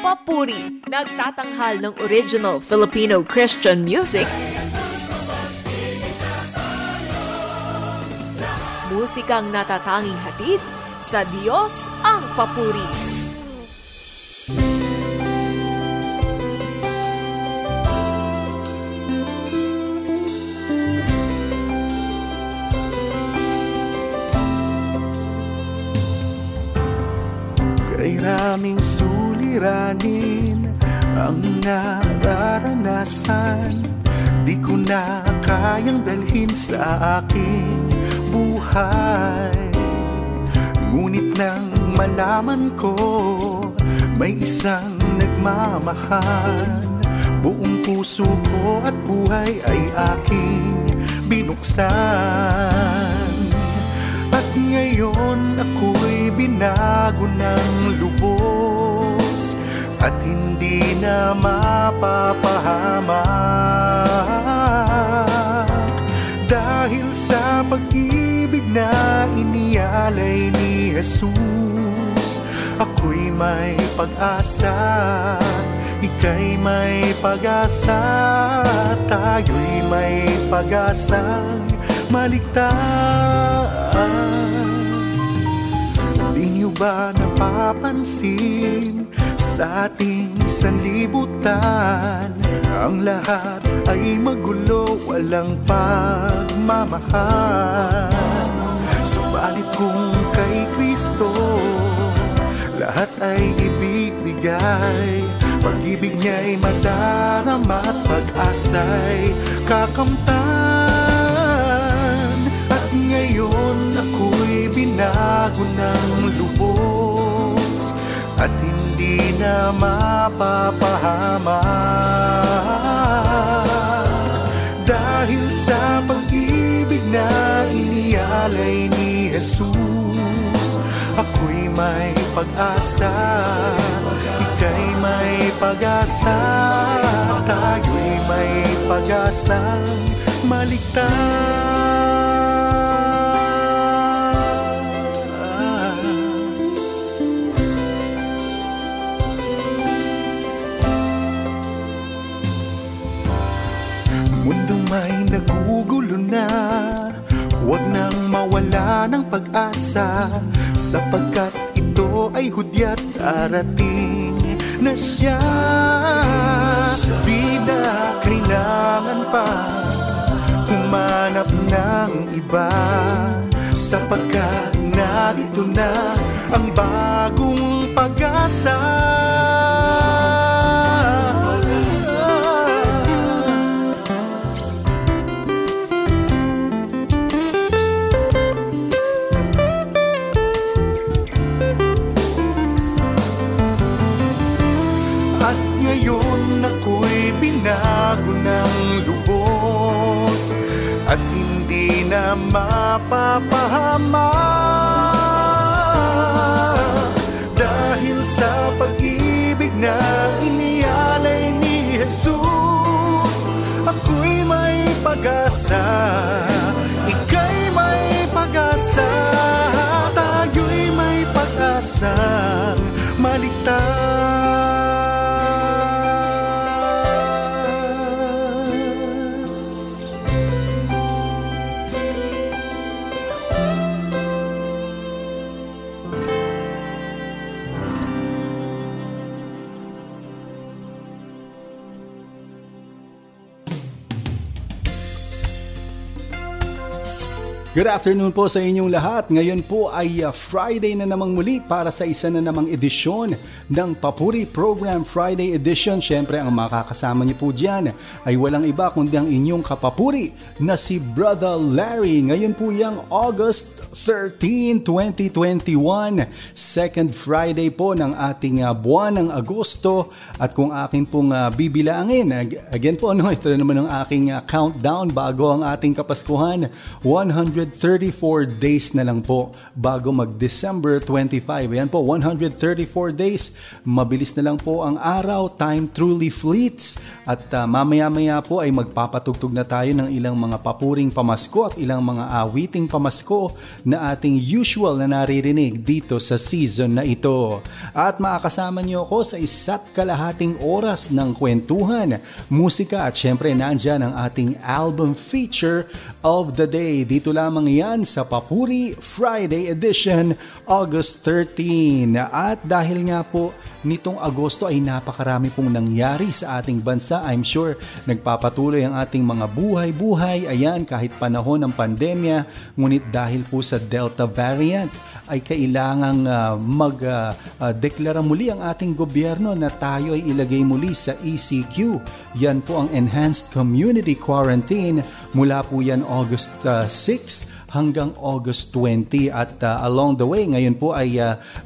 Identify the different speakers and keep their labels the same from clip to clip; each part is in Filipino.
Speaker 1: Papuri, nagtatanghal ng original Filipino Christian music, musikang natatanging hatid sa Diyos ang papuri.
Speaker 2: Kay raming suliranin ang nararanasan, di ko na kayang dalhin sa aking buhay. Ngunit nang malaman ko may isang nagmamahal, buong puso ko at buhay ay aking binuksan. At ngayon ako'y binago ng lubos at hindi na mapapahamak, dahil sa pag-ibig na inialay ni Jesus. Ako'y may pag-asa, ika'y may pag-asa, tayo'y may pag-asang maligtas. Di niyo ba napapansin sa ating sanlibutan, ang lahat ay magulo, walang pagmamahal? Subalit kung kay Kristo lahat ay ibibigay, pag-ibig niya'y madarama at pag-asa'y kakamtan. At ngayon ako'y binago ng lubos at hindi na mapapahamak, dahil sa pag-ibig na inialay ni Jesus. Ako'y may pag-asa, ika'y may pag-asa, tayo'y may pag-asang maligtas. Mundong may nagugulo na, huwag nang mawala ng pag-asa, sapagkat ito ay hudyat darating na siya. Di na kailangan pa humanap ng iba, sapagkat narito na ang bagong pag-asa. Ngayon ako'y binago ng lubos at hindi na mapapahamak, dahil sa pag-ibig na inialay ni Jesus. Ako'y may pag-asa, ika'y may pag-asa, tayo'y may pag-asang maligtas.
Speaker 3: Good afternoon po sa inyong lahat. Ngayon po ay Friday na namang muli para sa isa na namang edisyon ng Papuri Program Friday Edition. Siyempre ang makakasama niyo po dyan ay walang iba kundi ang inyong kapapuri na si Brother Larry. Ngayon po yung August 13, 2021, second Friday po ng ating buwan ng Agosto. At kung akin pong bibilangin, again po, ito na naman ang aking countdown bago ang ating Kapaskuhan, 100 134 days na lang po bago mag-December 25. Ayan po, 134 days. Mabilis na lang po ang araw. Time truly fleets. At mamaya-maya po ay magpapatugtog na tayo ng ilang mga papuring pamasko at ilang mga awiting pamasko na ating usual na naririnig dito sa season na ito. At makakasama niyo ako sa isa't kalahating oras ng kwentuhan, musika at syempre nandyan ang ating album feature of the day. Dito lamang yan sa Papuri Friday Edition, August 13. At dahil nga po nitong Agosto ay napakarami pong nangyari sa ating bansa. I'm sure nagpapatuloy ang ating mga buhay-buhay. Ayan, kahit panahon ng pandemya, ngunit dahil po sa Delta variant ay kailangang magdeklara muli ang ating gobyerno na tayo ay ilagay muli sa ECQ. Yan po ang Enhanced Community Quarantine. Mula po yan August 6 hanggang August 20 at along the way ngayon po ay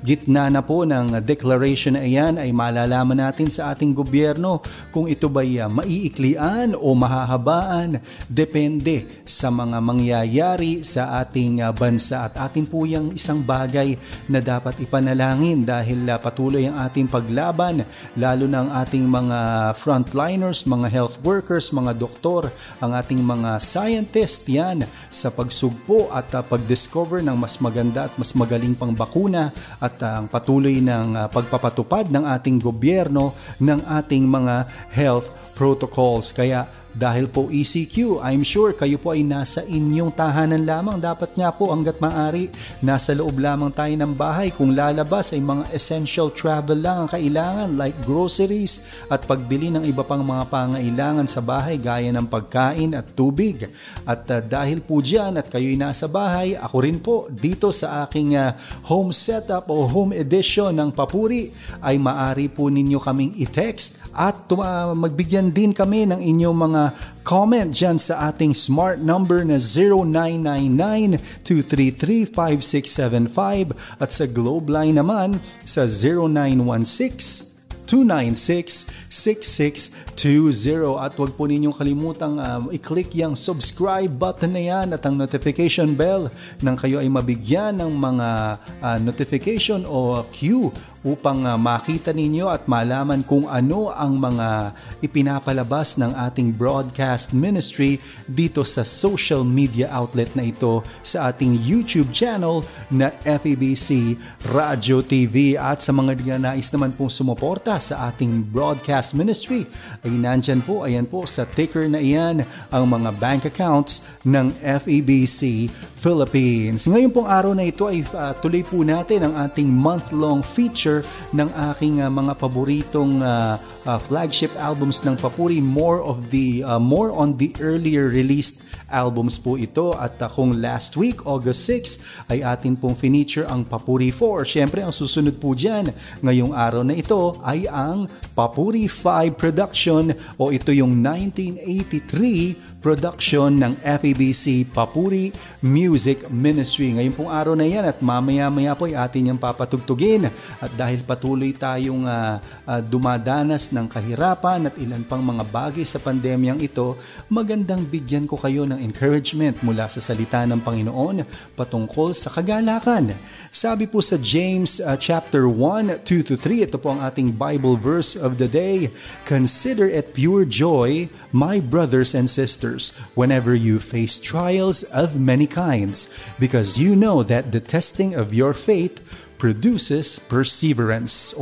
Speaker 3: gitna na po ng declaration na iyan ay malalaman natin sa ating gobyerno kung ito ba'y maiiklian o mahahabaan depende sa mga mangyayari sa ating bansa at atin po yung isang bagay na dapat ipanalangin dahil patuloy ang ating paglaban lalo na ang ating mga frontliners, mga health workers, mga doktor, ang ating mga scientists yan sa pagsugpo at pag-discover ng mas maganda at mas magaling pang bakuna at ang patuloy ng pagpapatupad ng ating gobyerno ng ating mga health protocols. Kaya dahil po ECQ, I'm sure kayo po ay nasa inyong tahanan lamang. Dapat nga po hanggat maaari, nasa loob lamang tayo ng bahay. Kung lalabas ay mga essential travel lang ang kailangan like groceries at pagbili ng iba pang mga pangailangan sa bahay gaya ng pagkain at tubig. At dahil po dyan at kayo'y nasa bahay, ako rin po dito sa aking home setup o home edition ng Papuri ay maaari po ninyo kaming i-text at magbigyan din kami ng inyong mga comment dyan sa ating smart number na 0999-233-5675 at sa Globe line naman sa 0916-296-6620 at huwag po ninyong kalimutang i-click yung subscribe button na yan at ang notification bell nang kayo ay mabigyan ng mga notification o cue upang makita ninyo at malaman kung ano ang mga ipinapalabas ng ating broadcast ministry dito sa social media outlet na ito sa ating YouTube channel na FEBC Radio TV. At sa mga nais naman pong sumuporta sa ating broadcast ministry ay nandyan po, ayan po sa ticker na iyan ang mga bank accounts ng FEBC Philippines. Ngayon pong araw na ito ay tuloy po natin ang ating month-long feature ng aking mga paboritong flagship albums ng Papuri. More on the earlier released albums po ito. At kung last week, August 6, ay atin pong finiture ang Papuri 4. Siyempre, ang susunod po dyan ngayong araw na ito ay ang Papuri 5 production o ito yung 1983 production ng FEBC Papuri Music Ministry. Ngayon pong araw na yan at mamaya-maya po ay atin yung papatugtugin. At dahil patuloy tayong dumadanas ng kahirapan at ilan pang mga bagay sa pandemyang ito, magandang bigyan ko kayo ng encouragement mula sa salita ng Panginoon patungkol sa kagalakan. Sabi po sa James chapter 1:2-3, ito po ang ating Bible verse of the day. Consider it pure joy, my brothers and sisters, whenever you face trials of many kinds, because you know that the testing of your faith produces perseverance.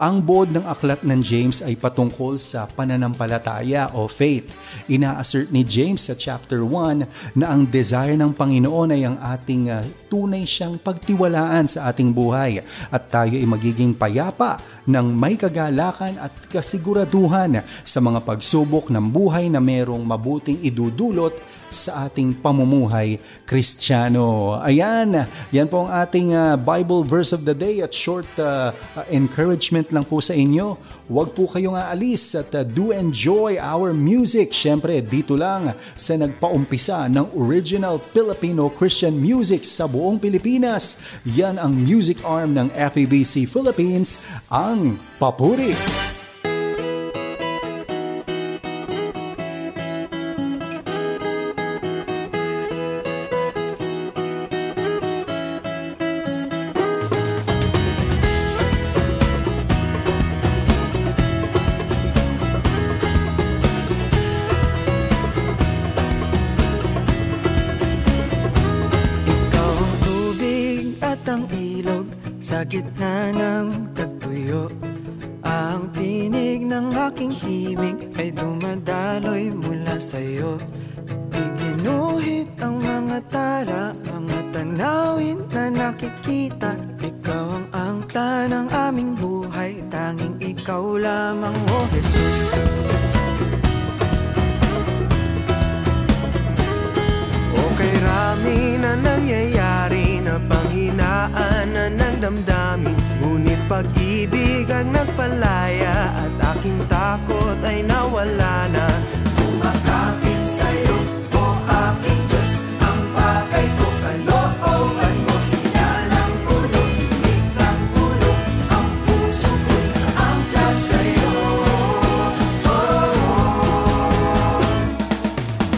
Speaker 3: Ang buod ng aklat ng James ay patungkol sa pananampalataya o faith. Ina-assert ni James sa chapter 1 na ang desire ng Panginoon ay ang ating tunay siyang pagtiwalaan sa ating buhay at tayo ay magiging payapa ng may kagalakan at kasiguraduhan sa mga pagsubok ng buhay na merong mabuting idudulot sa ating pamumuhay Kristiyano. Ayan, yan po ang ating Bible verse of the day at short encouragement lang po sa inyo. Huwag po kayong aalis at do enjoy our music. Siyempre, dito lang sa nagpaumpisa ng original Filipino Christian music sa buong Pilipinas. Yan ang music arm ng FEBC Philippines, ang Papuri.
Speaker 4: gitna ng tagtuyo, ang tinig ng aking himig ay dumadaloy mula sa'yo. Iginuhit ang mga tala, mga tanawin na nakikita. Ikaw ang angkla ng aming buhay, tanging ikaw lamang, O Jesus. Okay, rami na nangyayari, na panghinaan na ng damdamin. Ngunit pag-ibig ang nagpalaya, at aking takot ay nawala na. Kumakapit sa'yo, O aking Diyos, ang bagay ko, kalooban mo. Sila ng ulo, init ng ulo, ang puso ko'y naangkla sa'yo.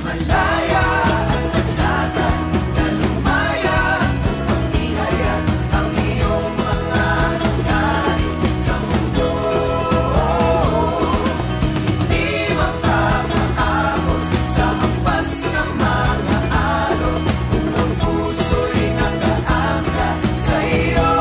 Speaker 4: Malaya at pagtatag na lumaya, upang ihayag ang iyong mga hangganin sa mundo. Di magpapaahos sa hampas ng mga araw, kung ang puso'y nakaangka sa iyo.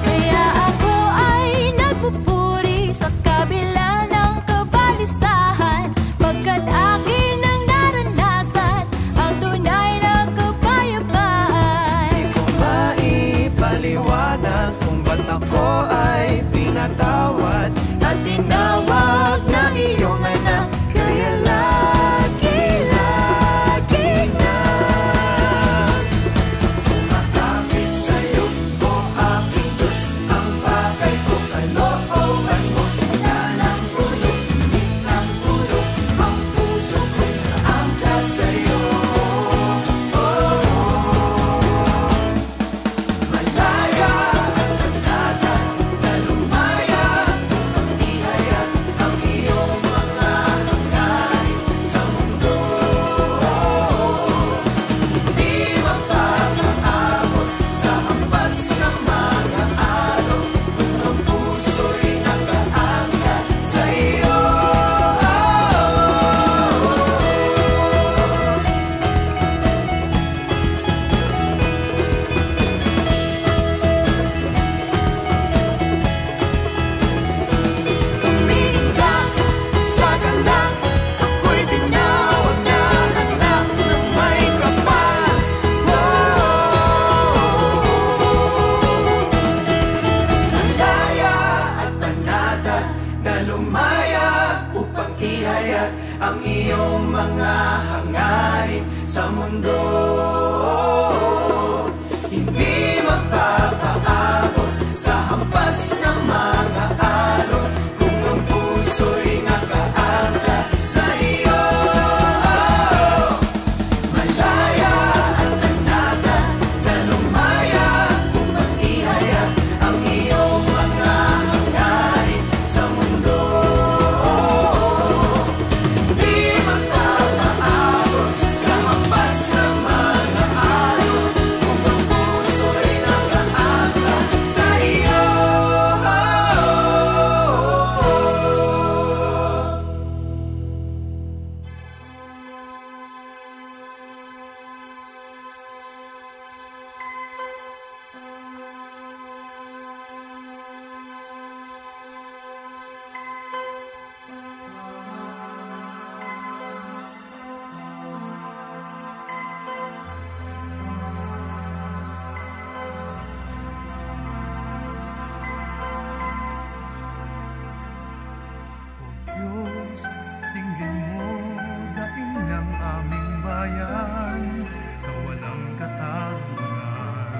Speaker 5: Kaya ako ay nagpupuri sa kabila ng kabalisahan, pagkat akin ang naranasan ang tunay na kapayapaan.
Speaker 4: Di ko maipaliwanag kung ba't ako ay pinatawad at tinawag na iyong anak. Kaya lagi-lagi na kumakapit sa'yo, O aking Diyos, ang bagay ko, kalooban mo. Sila ng ulo, init ng ulo, ang puso ko'y naangkla sa'yo. Malaya at pagtatag na lumaya, upang ihayag ang iyong mga hangganin sa mundo. Di magpapaahos sa hampas ng mga araw, kung ang puso'y nakaangka sa iyo. Tumitinglang sa galang, ako'y tinawag na anak ng may kapal. Malaya at panatag na lumaya, upang ihayag ang iyong mga hangarin sa mundo. Hindi magpapaahos sa hampas ng mga araw, kung ang puso'y nakaangkla sa iyo. Malaya at panatag na lumaya, upang ihayag ang iyong mga hangarin sa mundo. Di magpapaahos sa hampas ng mga araw, kung ang puso'y nakaangkla sa iyo.
Speaker 2: Diyos, tingin mo daing ng aming bayan na walang katarungan,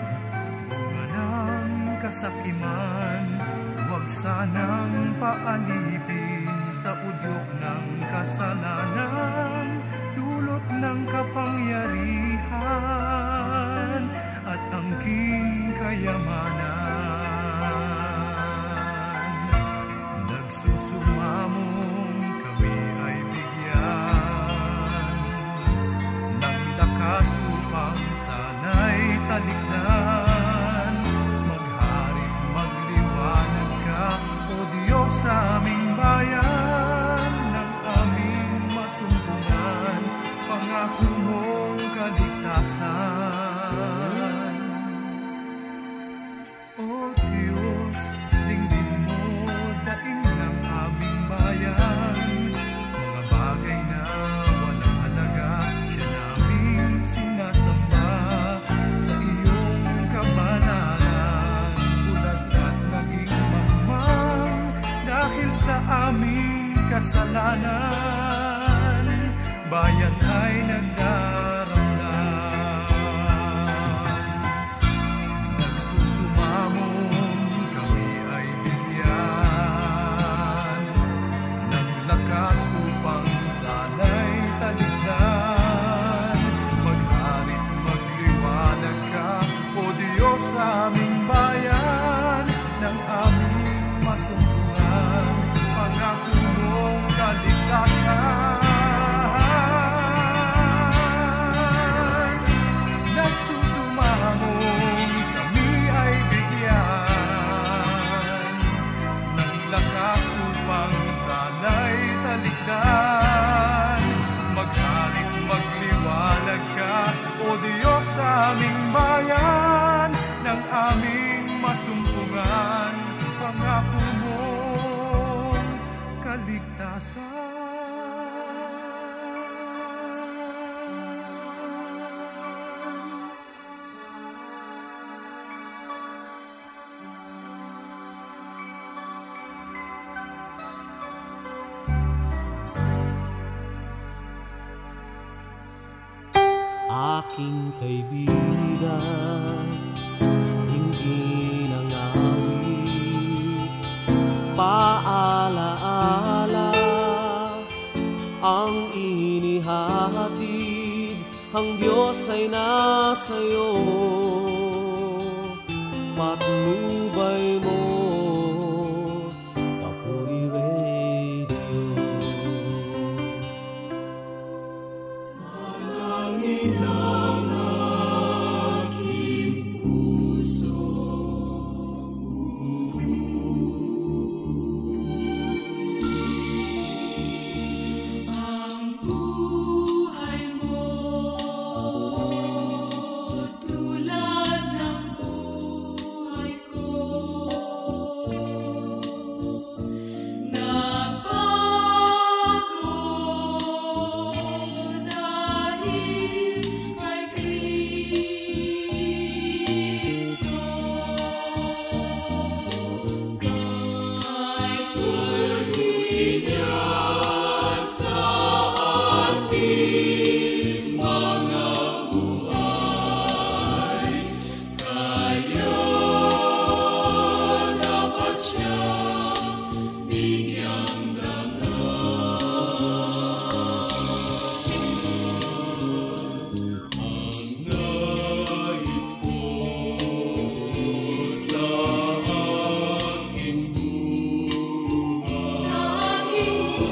Speaker 2: bunga ng kasakiman. Huwag sanang paalipin sa udyok ng kasalanan, dulot ng kapangyarihan at angking kayamanan. Nagsusumamong kami ay bigyan ng lakas upang sana'y talikdan. Magharing magliwanag ka, O aming kasalanan, bayan ay nagdaramdam. Nagsusumamong kami ay bigyan ng lakas upang sana'y taligdan. Magharit magliwanag ka, O Diyos, sa aming bayan, ng aming masumpungan, pangako mong kaligtasan. Nagsusumamong kami ay bigyan ng lakas upang sana'y taligdan. Magharit magliwanag ka, O Diyos, sa aming bayan, ng aming masumpungan, pangako mong kaligtasan.
Speaker 4: Aking kaibigan, hindi nangawit, paalaala ang inihahatid, ang Diyos ay nasa'yo, patnubay mo, Papuri Radio.
Speaker 5: Sa aking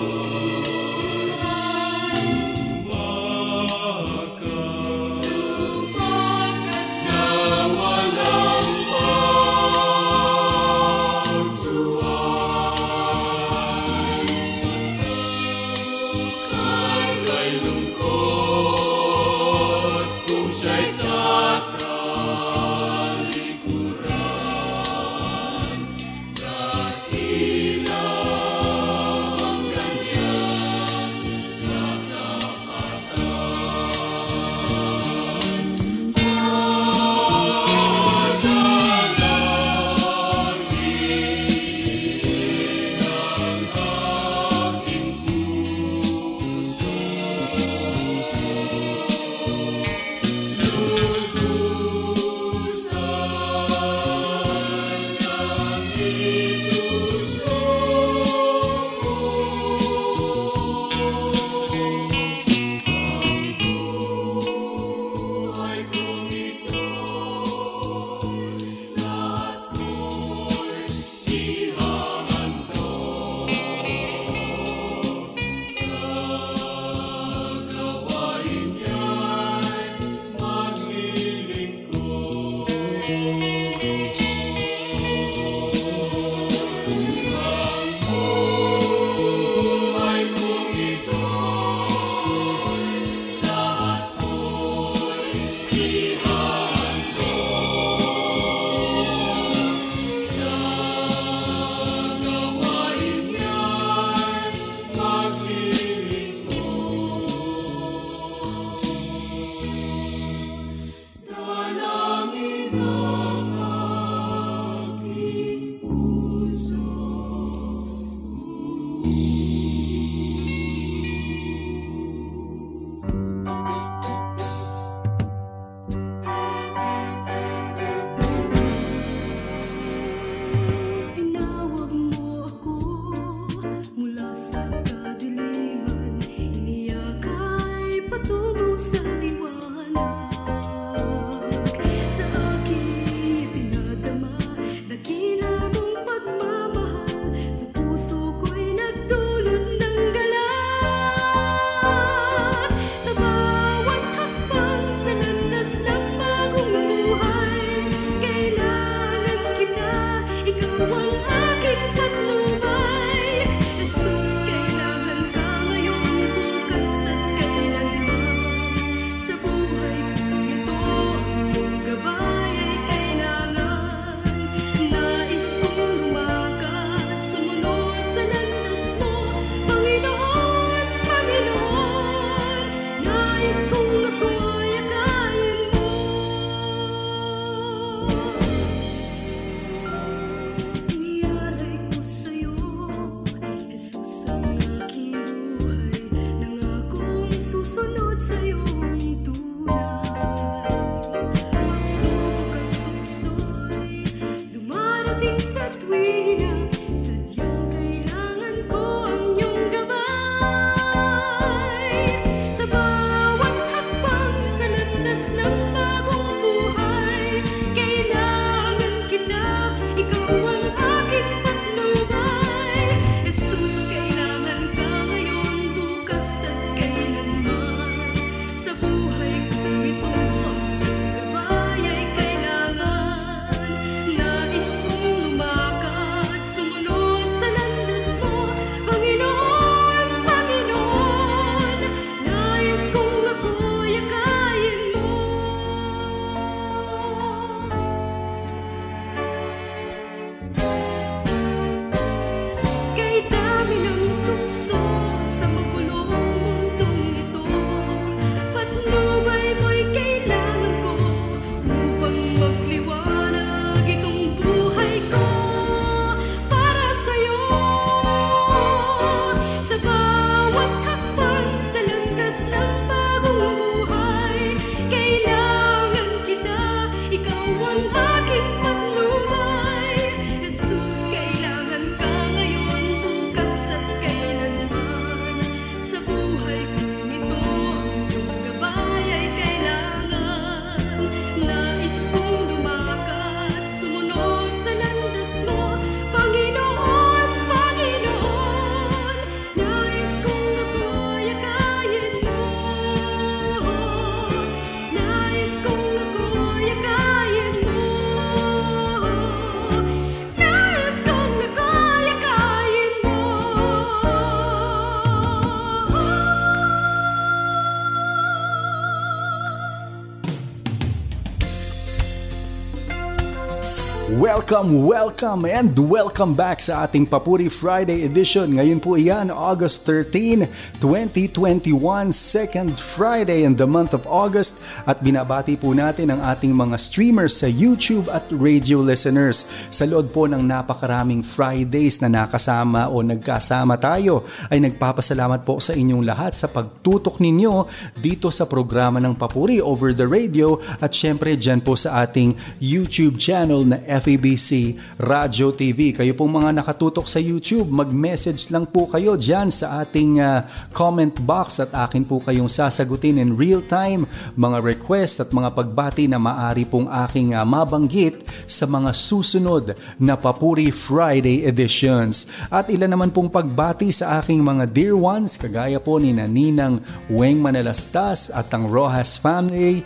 Speaker 3: Welcome and welcome back sa ating Papuri Friday edition. Ngayon po iyan, August 13, 2021, second Friday in the month of August, at binabati po natin ang ating mga streamers sa YouTube at radio listeners. Sa loob po ng napakaraming Fridays na nakasama o nagkasama tayo, ay nagpapasalamat po sa inyong lahat sa pagtutok ninyo dito sa programa ng Papuri over the radio, at syempre dyan po sa ating YouTube channel na FEBC Radyo TV. Kayo pong mga nakatutok sa YouTube, mag-message lang po kayo dyan sa ating comment box at akin po kayong sasagutin in real time mga request at mga pagbati na maaari pong aking mabanggit sa mga susunod na Papuri Friday editions. At ilan naman pong pagbati sa aking mga dear ones, kagaya po ni Ninang Weng Manalastas at ang Rojas family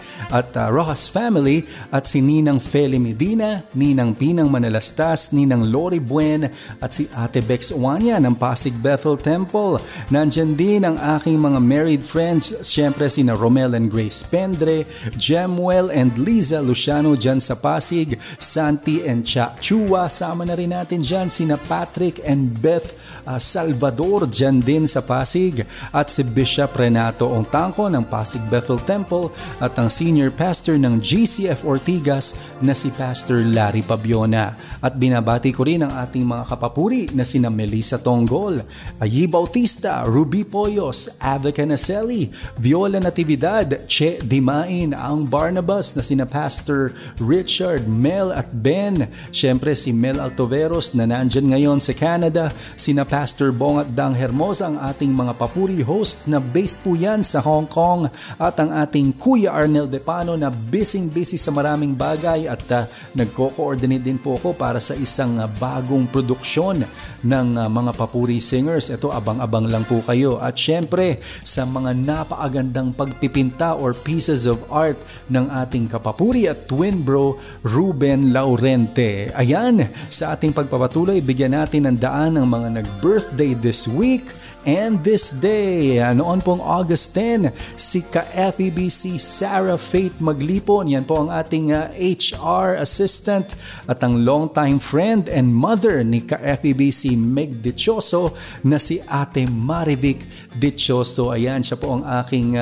Speaker 3: at si Ninang Feli Medina, Ninang Pinang Manalastas, Ninang Lori Buen at si Ate Bex Uwanya ng Pasig Bethel Temple. Nandyan din ang aking mga married friends, syempre sina Romel and Grace Pendre, Jemuel and Liza Luciano dyan sa Pasig, Santi and Cha Chua. Sama na rin natin dyan sina Patrick and Beth Salvador dyan din sa Pasig, at si Bishop Renato Ongtangco ng Pasig Bethel Temple, at ang Senior Pastor ng GCF Ortigas na si Pastor Larry Pabiona. At binabati ko rin ang ating mga kapapuri na sina Melissa Tonggol, Ayi Bautista, Ruby Poyos, Ava Canaselli, Viola Natividad, Che Dimain, ang Barnabas na sina Pastor Richard, Mel at Ben. Siyempre si Mel Altoveros na nandyan ngayon sa Canada, sina Pastor Bong at Dang Hermosa, ang ating mga papuri host na based po yan sa Hong Kong, at ang ating Kuya Arnel Depano na busy sa maraming bagay, at nagko-coordinate din po ako para sa isang bagong produksyon ng mga papuri singers. Ito, abang-abang lang po kayo. At syempre sa mga napakagandang pagpipinta or pieces of art ng ating kapapuri at twin bro Ruben Laurente. Ayan, sa ating pagpapatuloy, bigyan natin ng daan ng mga nag-birthday this week and this day. Noon pong August 10, si ka-FEBC Sarah Faith Maglipon, yan po ang ating HR assistant at ang longtime friend and mother ni ka-FEBC Meg Dichoso na si Ate Marivic Dichoso. Ayan, siya po ang aking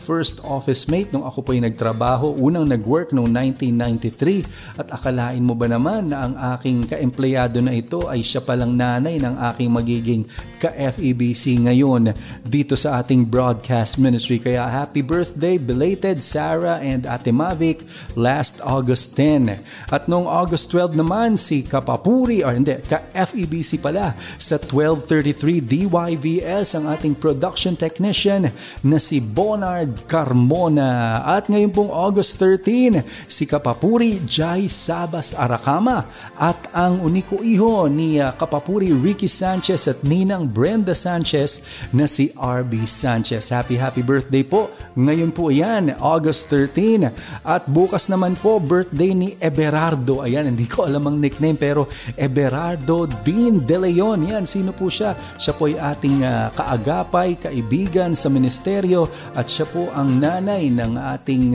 Speaker 3: first office mate nung ako po ay nagtrabaho. Unang nag-work noong 1993, at akalain mo ba naman na ang aking ka-empleyado na ito ay siya palang nanay ng aking magiging ka-FEBC ngayon dito sa ating broadcast ministry. Kaya happy birthday belated Sarah and Ate Mavic last August 10. At noong August 12 naman, si kapapuri, or hindi, ka-FEBC pala sa 1233 DYVS ang ating production technician na si Bonard Carmona. At ngayon pong August 13, si kapapuri Jai Sabas Aracama at ang uniko iho ni kapapuri Ricky Sanchez at ninang Brenda Sanchez na si RB Sanchez. Happy birthday po. Ngayon po yan, August 13. At bukas naman po, birthday ni Eberardo. Ayan, hindi ko alam ang nickname, pero Eberardo Dean De Leon. Yan, sino po siya? Siya po ay ating kaagapay, kaibigan sa ministeryo, at siya po ang nanay ng ating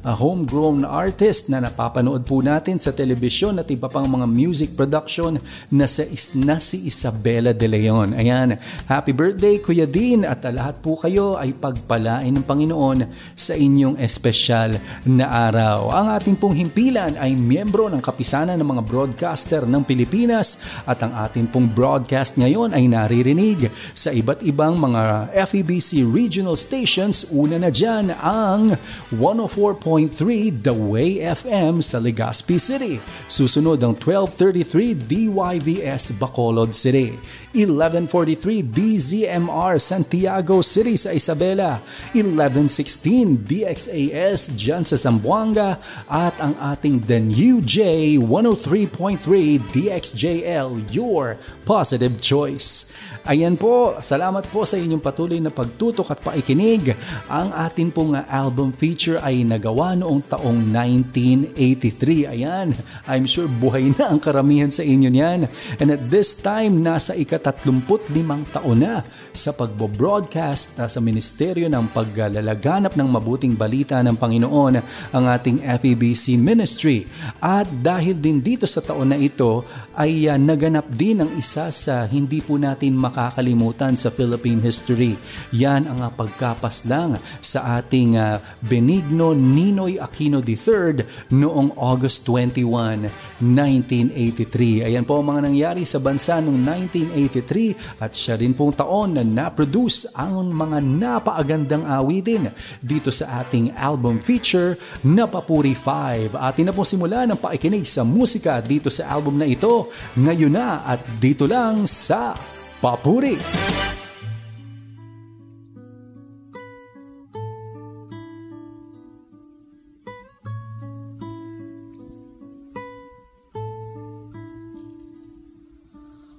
Speaker 3: homegrown artist na napapanood po natin sa telebisyon at iba pang mga music production na si Isabela De Leon. Ayan, happy birthday Kuya Dean, at lahat po kayo ay pagpalain ng Panginoon sa inyong espesyal na araw. Ang ating pong himpilan ay miyembro ng kapisanan ng mga broadcaster ng Pilipinas, at ang ating pong broadcast ngayon ay naririnig sa iba't ibang mga FEBC regional stations. Una na dyan ang 104.3 The Way FM sa Legazpi City. Susunod ang 1233 DYVS Bacolod City, 1143 DZMR Santiago City sa Isabela, 1116 DXAS dyan sa Zamboanga, at ang ating The New J 103.3 DXJL, your positive choice. Ayan po, salamat po sa inyong patuloy na pagtutok at paikinig. Ang atin pong album feature ay nagawa noong taong 1983. Ayan, I'm sure buhay na ang karamihan sa inyo niyan. And at this time, nasa ika-35 taon na sa pagbo-broadcast sa Ministeryo ng Paglalaganap ng Mabuting Balita ng Panginoon ang ating FEBC Ministry. At dahil din dito sa taon na ito, ay naganap din ang isa sa hindi po natin makakalimutan sa Philippine history. Yan ang pagkapaslang sa ating Benigno Ninoy Aquino III noong August 21, 1983. Ayan po ang mga nangyari sa bansa noong 1983, at siya rin pong taon na na-produce ang mga napaagandang awitin dito sa ating album feature na Papuri 5. Atin na pong simula ng paikinig sa musika dito sa album na ito ngayon na, at dito lang sa Papuri.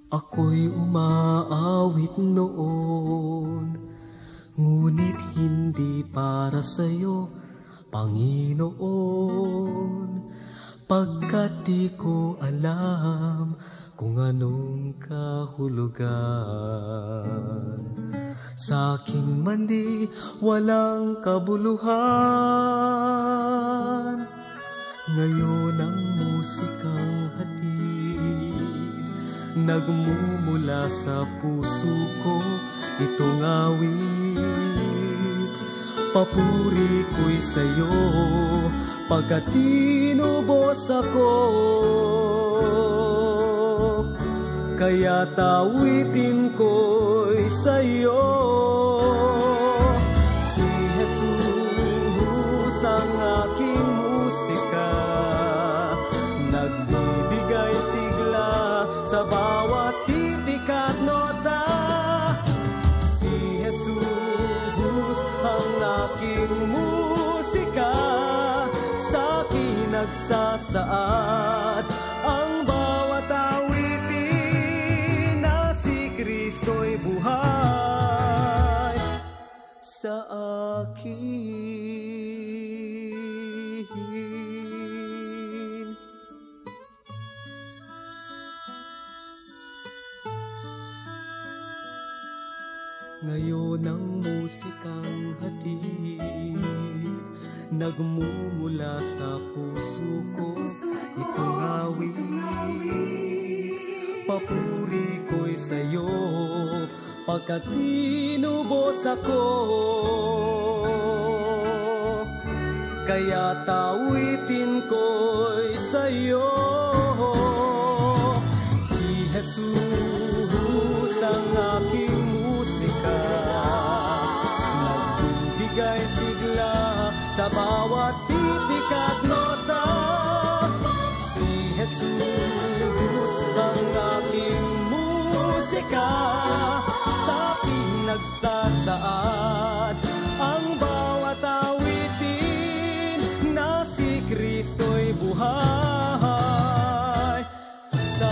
Speaker 4: Ako'y umaawit noon, ngunit hindi para sa'yo, Panginoon, pagkat di ko alam kung anong kahulugan. Sa aking mandi walang kabuluhan, ngayon ang musikang hatid
Speaker 6: nagmumula sa puso ko itong awit. Papuri ko'y sa'yo, pagkat tinubos ako. Kaya tawitin ko'y sa'yo. Si Jesus ang aking musika, nagbibigay sigla sa bawat titik at nota. Si Jesus ang aking musika, sa'kin nagsasaad ang bawat awitin na si Kristo'y buhay sa akin. Ngayon ang musikang hatid nagmumula sa puso ko itong awit. Papuri ko'y sa'yo, pagkat tinubos ako. Kaya tawitin ko'y sa'yo. Si Jesus ang aking musika, nagbibigay sigla sa bawat titik at nota. Si Jesus ang aking musika, sa'kin nagsasaad ang bawat awitin na si Kristo'y buhay sa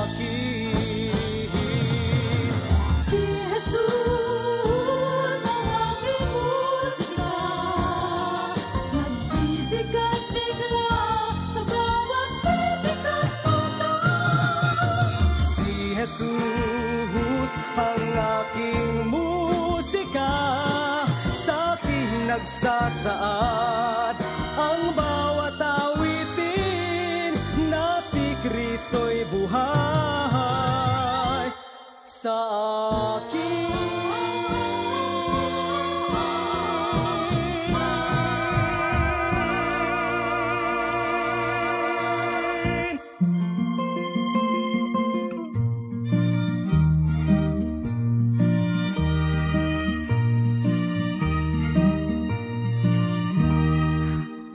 Speaker 6: akin.
Speaker 5: Si Jesus ang aking musika, nagbibigay sigla sa bawat titik at nota.
Speaker 6: Si Jesus ang aking musika, sa'kin nagsasaad ang bawat awitin na si Kristo'y buhay sa akin.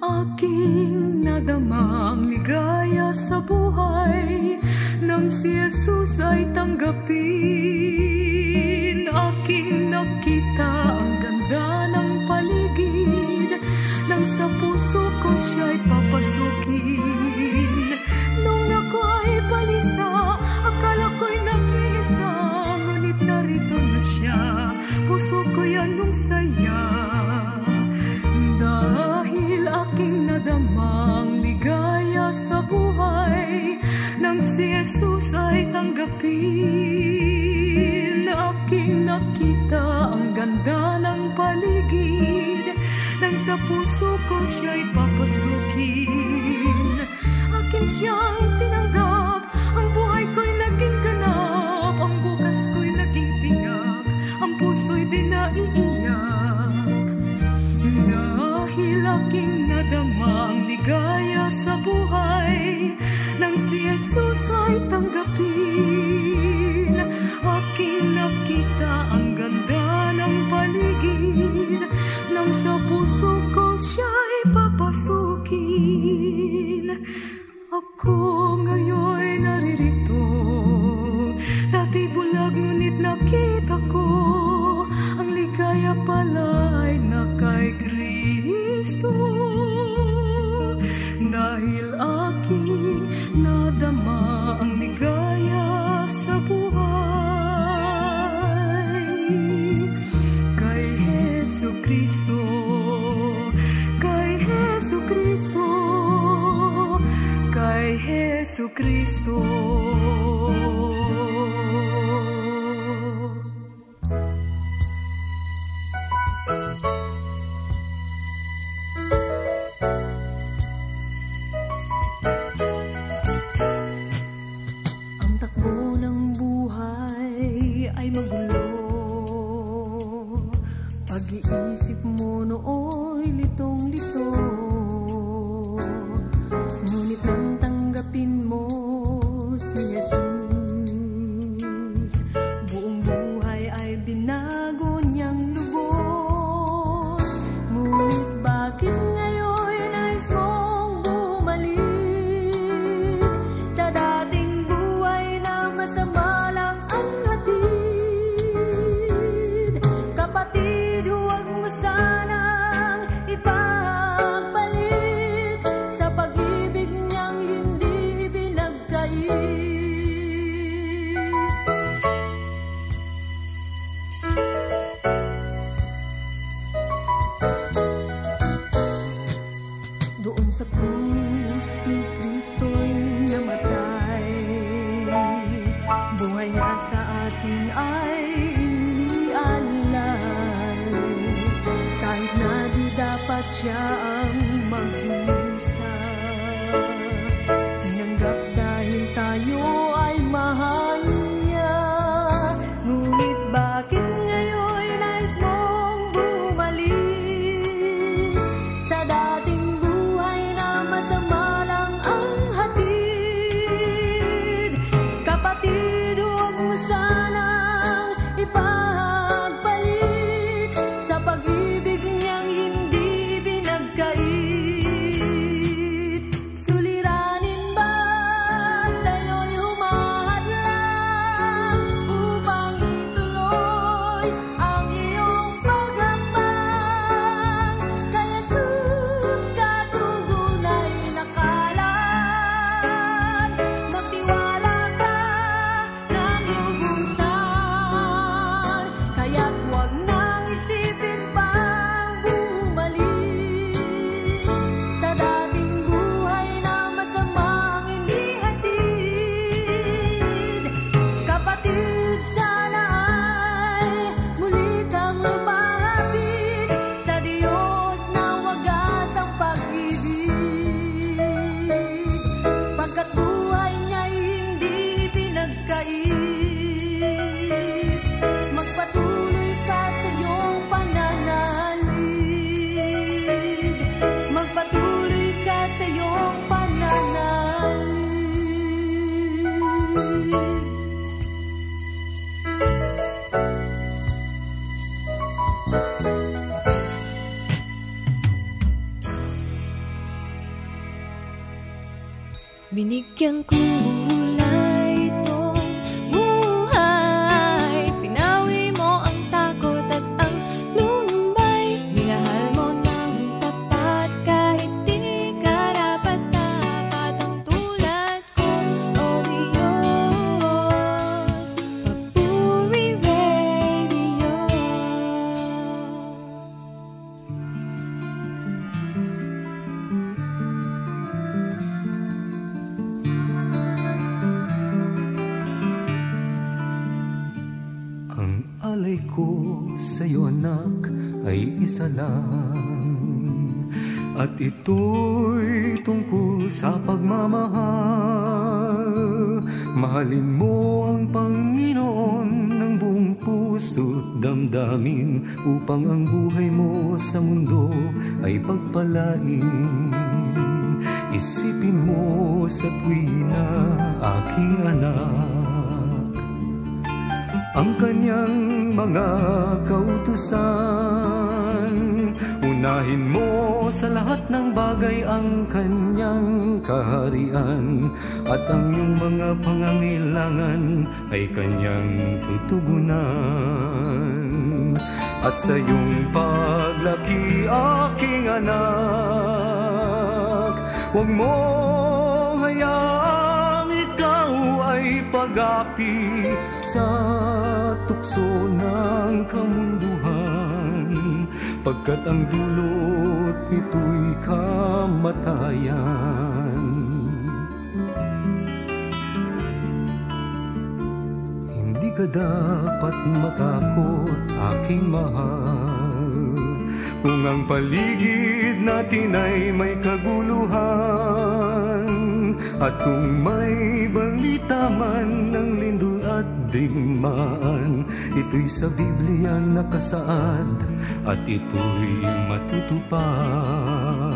Speaker 7: Aking nadamang ligaya sa buhay nang si Jesus ay tanggapin. Aking nakita ang ganda ng paligid nang sa puso ko siya'y papasukin. Nung ako'y balisa, akala ko'y nag-iisa, ngunit narito na siya, puso ko'y anong saya. Dahil aking nadamang ligaya sa buhay nang si Jesus ay tanggapin. Aking nakita ang ganda ng paligid nang sa puso ko siya'y papasukin. Akin siyang tinanggap, ang buhay ko'y naging ganap, ang bukas ko'y naging tiyak, ang puso'y di naiiyak. Dahil aking nadamang ligaya sa buhay nang si Jesus ay tanggapin. Aking nakita ang ganda ng paligid nang sa puso ko siya'y papasukin. Ako ngayon'y naririto, dati bulag ngunit nakita ko ang ligaya pala'y na kay Kristo. Dahil aking nadama ang ligaya sa buhay kay Hesu Kristo, kay Hesu Kristo, kay Hesu Kristo.
Speaker 5: Ang takbo ng
Speaker 7: pag-iisip mo nooy litong-lito, ngunit nang tanggapin mo si Jesus, buong buhay ay binago niyang lubos. Ngunit bakit ngayon nais mong bumalik sa dating buhay na masama lang ang hatid? Kapatid, huwag mo sanang ipagpalit sa pag-ibig niyang hindi ibinagkait. Doon sa krus si Kristo'y namatay, buhay niya sa atin ay inialay. Kahit na di dapat siya ang magdusa, tinanggap dahil tayo ay mahal niya. Ngunit bakit ngayon nais mong bumalik sa dating buhay na masama lang ang hatid? Kapatid, huwag mo sanang ipagpalit sa pag-ibig niyang hindi binagkait. Suliranin ba sa'yo'y humahadlang upang ituloy ang iyong paghambang? Kay Jesus ka tugunay nakalaan, magtiwala ka ng lubusan. Kaya't huwag nang isipin pang bumalik sa dating buhay na masamang hindi hatid. Kapatid, sana ay muli kang lumapit sa Diyos na wagas ang pag-ibig, pagkat buhay niya'y hindi pinagkait. Magpatuloy ka sa iyong pananalig, magpatuloy ka sa iyong pananalig.
Speaker 5: Binigyan kulay itong buhay, pinawi mo ang takot at ang lumbay. Minahal mo ng tapat kahit di karapat-dapat ang tulad ko, O Diyos. Papuri Radio.
Speaker 6: Ang alay ko sa'yo, anak, ay isa lang, at ito'y tungkol sa pagmamahal. Mahalin mo ang Panginoon ng buong puso't damdamin, upang ang buhay mo sa mundo ay pagpalain. Isipin mo sa tuwina, aking anak, ang kanyang mga kautusan. Unahin mo sa lahat ng bagay ang kanyang kaharian, at ang iyong mga pangangailangan ay kanyang tutugunan. At sa iyong paglaki, aking anak, huwag mo hayaang ikaw ay pag-api sa tukso ng kamunduhan, pagkat ang dulot nito'y kamatayan. Hindi ka dapat matakot, aking mahal, kung ang paligid natin ay may kaguluhan, at kung may balita man ng lindol at digmaan. Ito'y sa Biblia nakasaad at ito'y matutupad.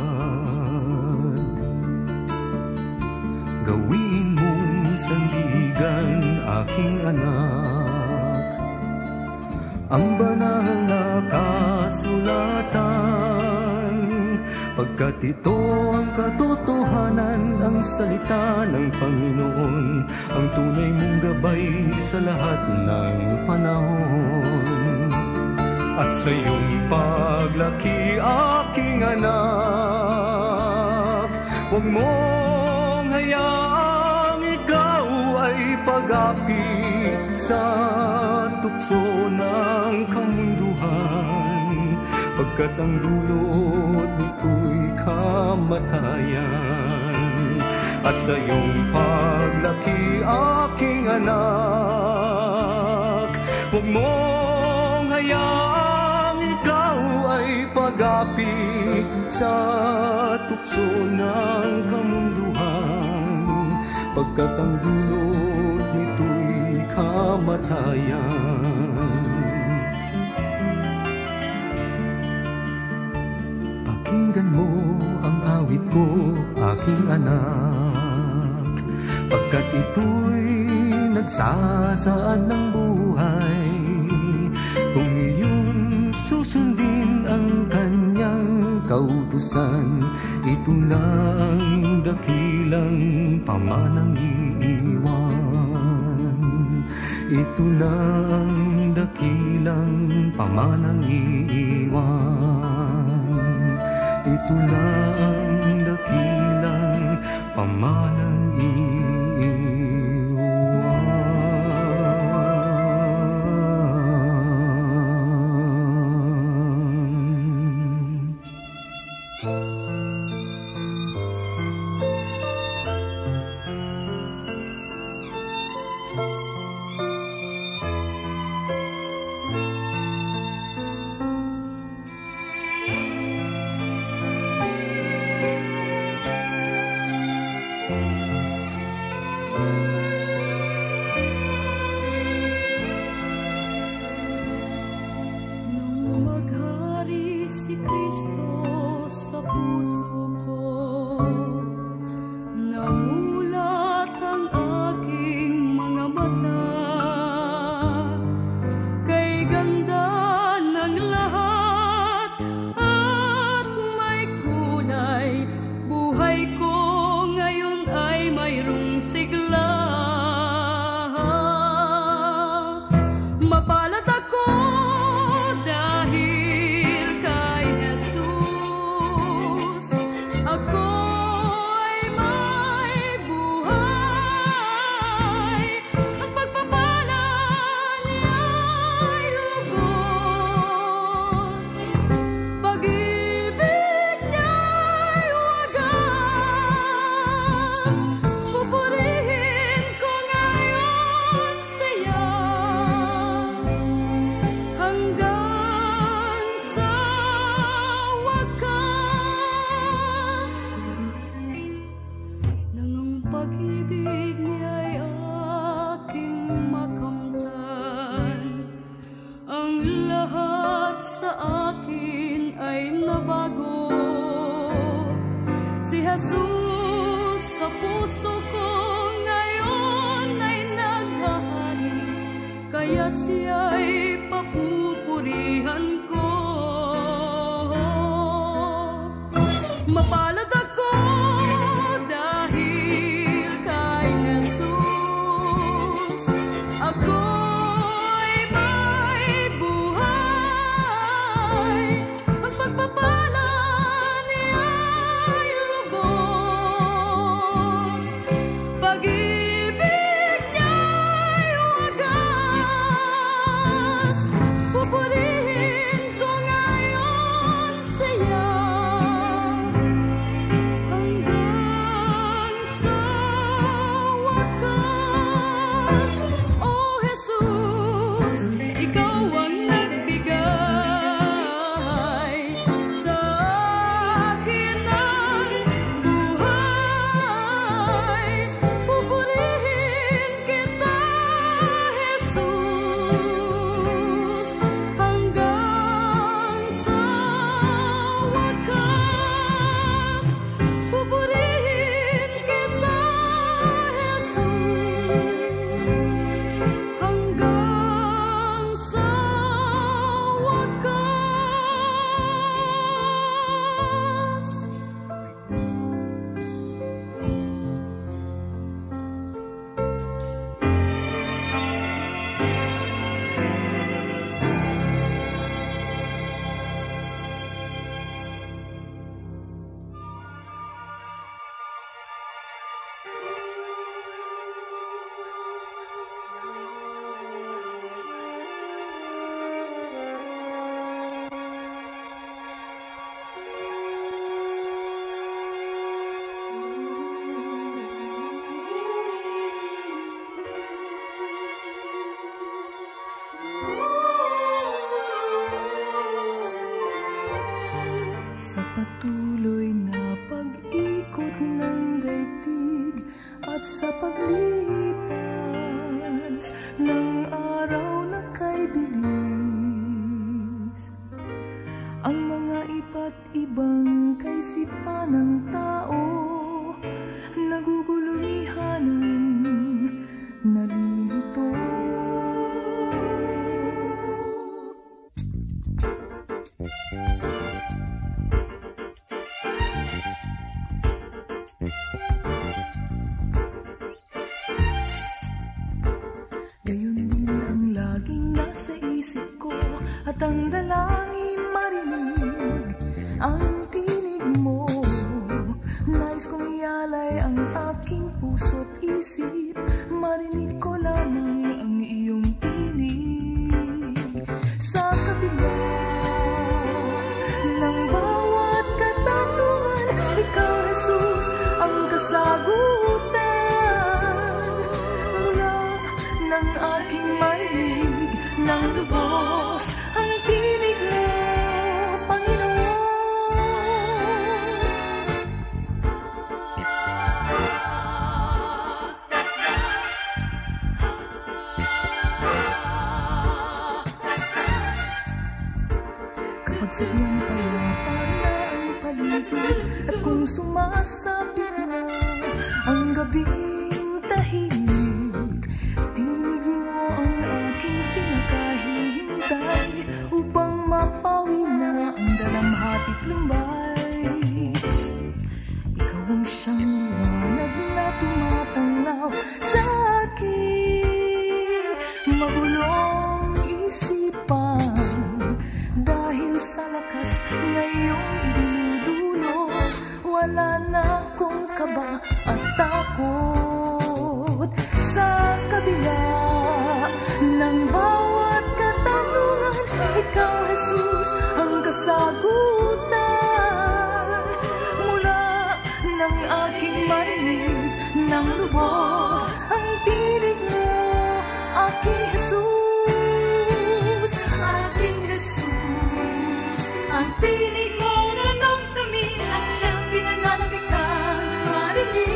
Speaker 6: Gawin mong sandigan, aking anak, ang banal na kasulatan, pagkat ito ang katotohanan, ang salita ng Panginoon, ang tunay mong gabay sa lahat ng panahon. At sa iyong paglaki, aking anak, huwag mong hayaang ikaw ay pag-api sa tukso ng kamunduhan, pagkat ang dulot nito'y kamatayan. At sa iyong paglaki, aking anak, huwag mong hayaang ikaw ay pag-api sa tukso ng kamunduhan, pagkat ang dulot nito'y kamatayan. Pakinggan mo ang awit ko, aking anak, pagkat ito'y nagsasaad ng buhay. Kung iyong susundin ang kanyang kautusan, ito na ang dakilang pamanang iiwan. Ito na ang dakilang pamanang iiwan. Ito na ang dakilang pamanang
Speaker 5: pag-ibig niya'y wagas.
Speaker 7: Sa patuloy na pag-ikot ng daigdig at sa paglipas ng araw na kay bilis, ang mga iba't ibang kaisipan ng tao nagugulumihanan, nalilito. Gayon din ang laging nasa isip ko at ang dalangin marinig ang tinig mo. Nais kong ialay ang aking puso't isip, marinig ko lamang ang iyong tinig. Sa kabila ng bawat katanungan, ikaw, Jesus, ang kasagutan. Mula ng aking marinig, ng lubos ang tinig mo, Panginoon. Kapag sadyang payapa na ang paligid at kung sumasapit na ang gabing tahimik, tinig mo ang aking pinakahihintay upang mapawi na ang dalamhati't lumbay. Ikaw ang siyang liwanag na tumatanglaw sa aking magulong isipan. Dahil sa lakas na iyong idinudulot, wala na akong kaba at takot. Sa kabila ng bawat katanungan, ikaw, Jesus, ang kasagutan. Mula ng aking marinig, ng lubos ang tinig mo, aking Jesus, aking Jesus. Ang tinig mo na ng tamis at siyang pinananabikan, marinig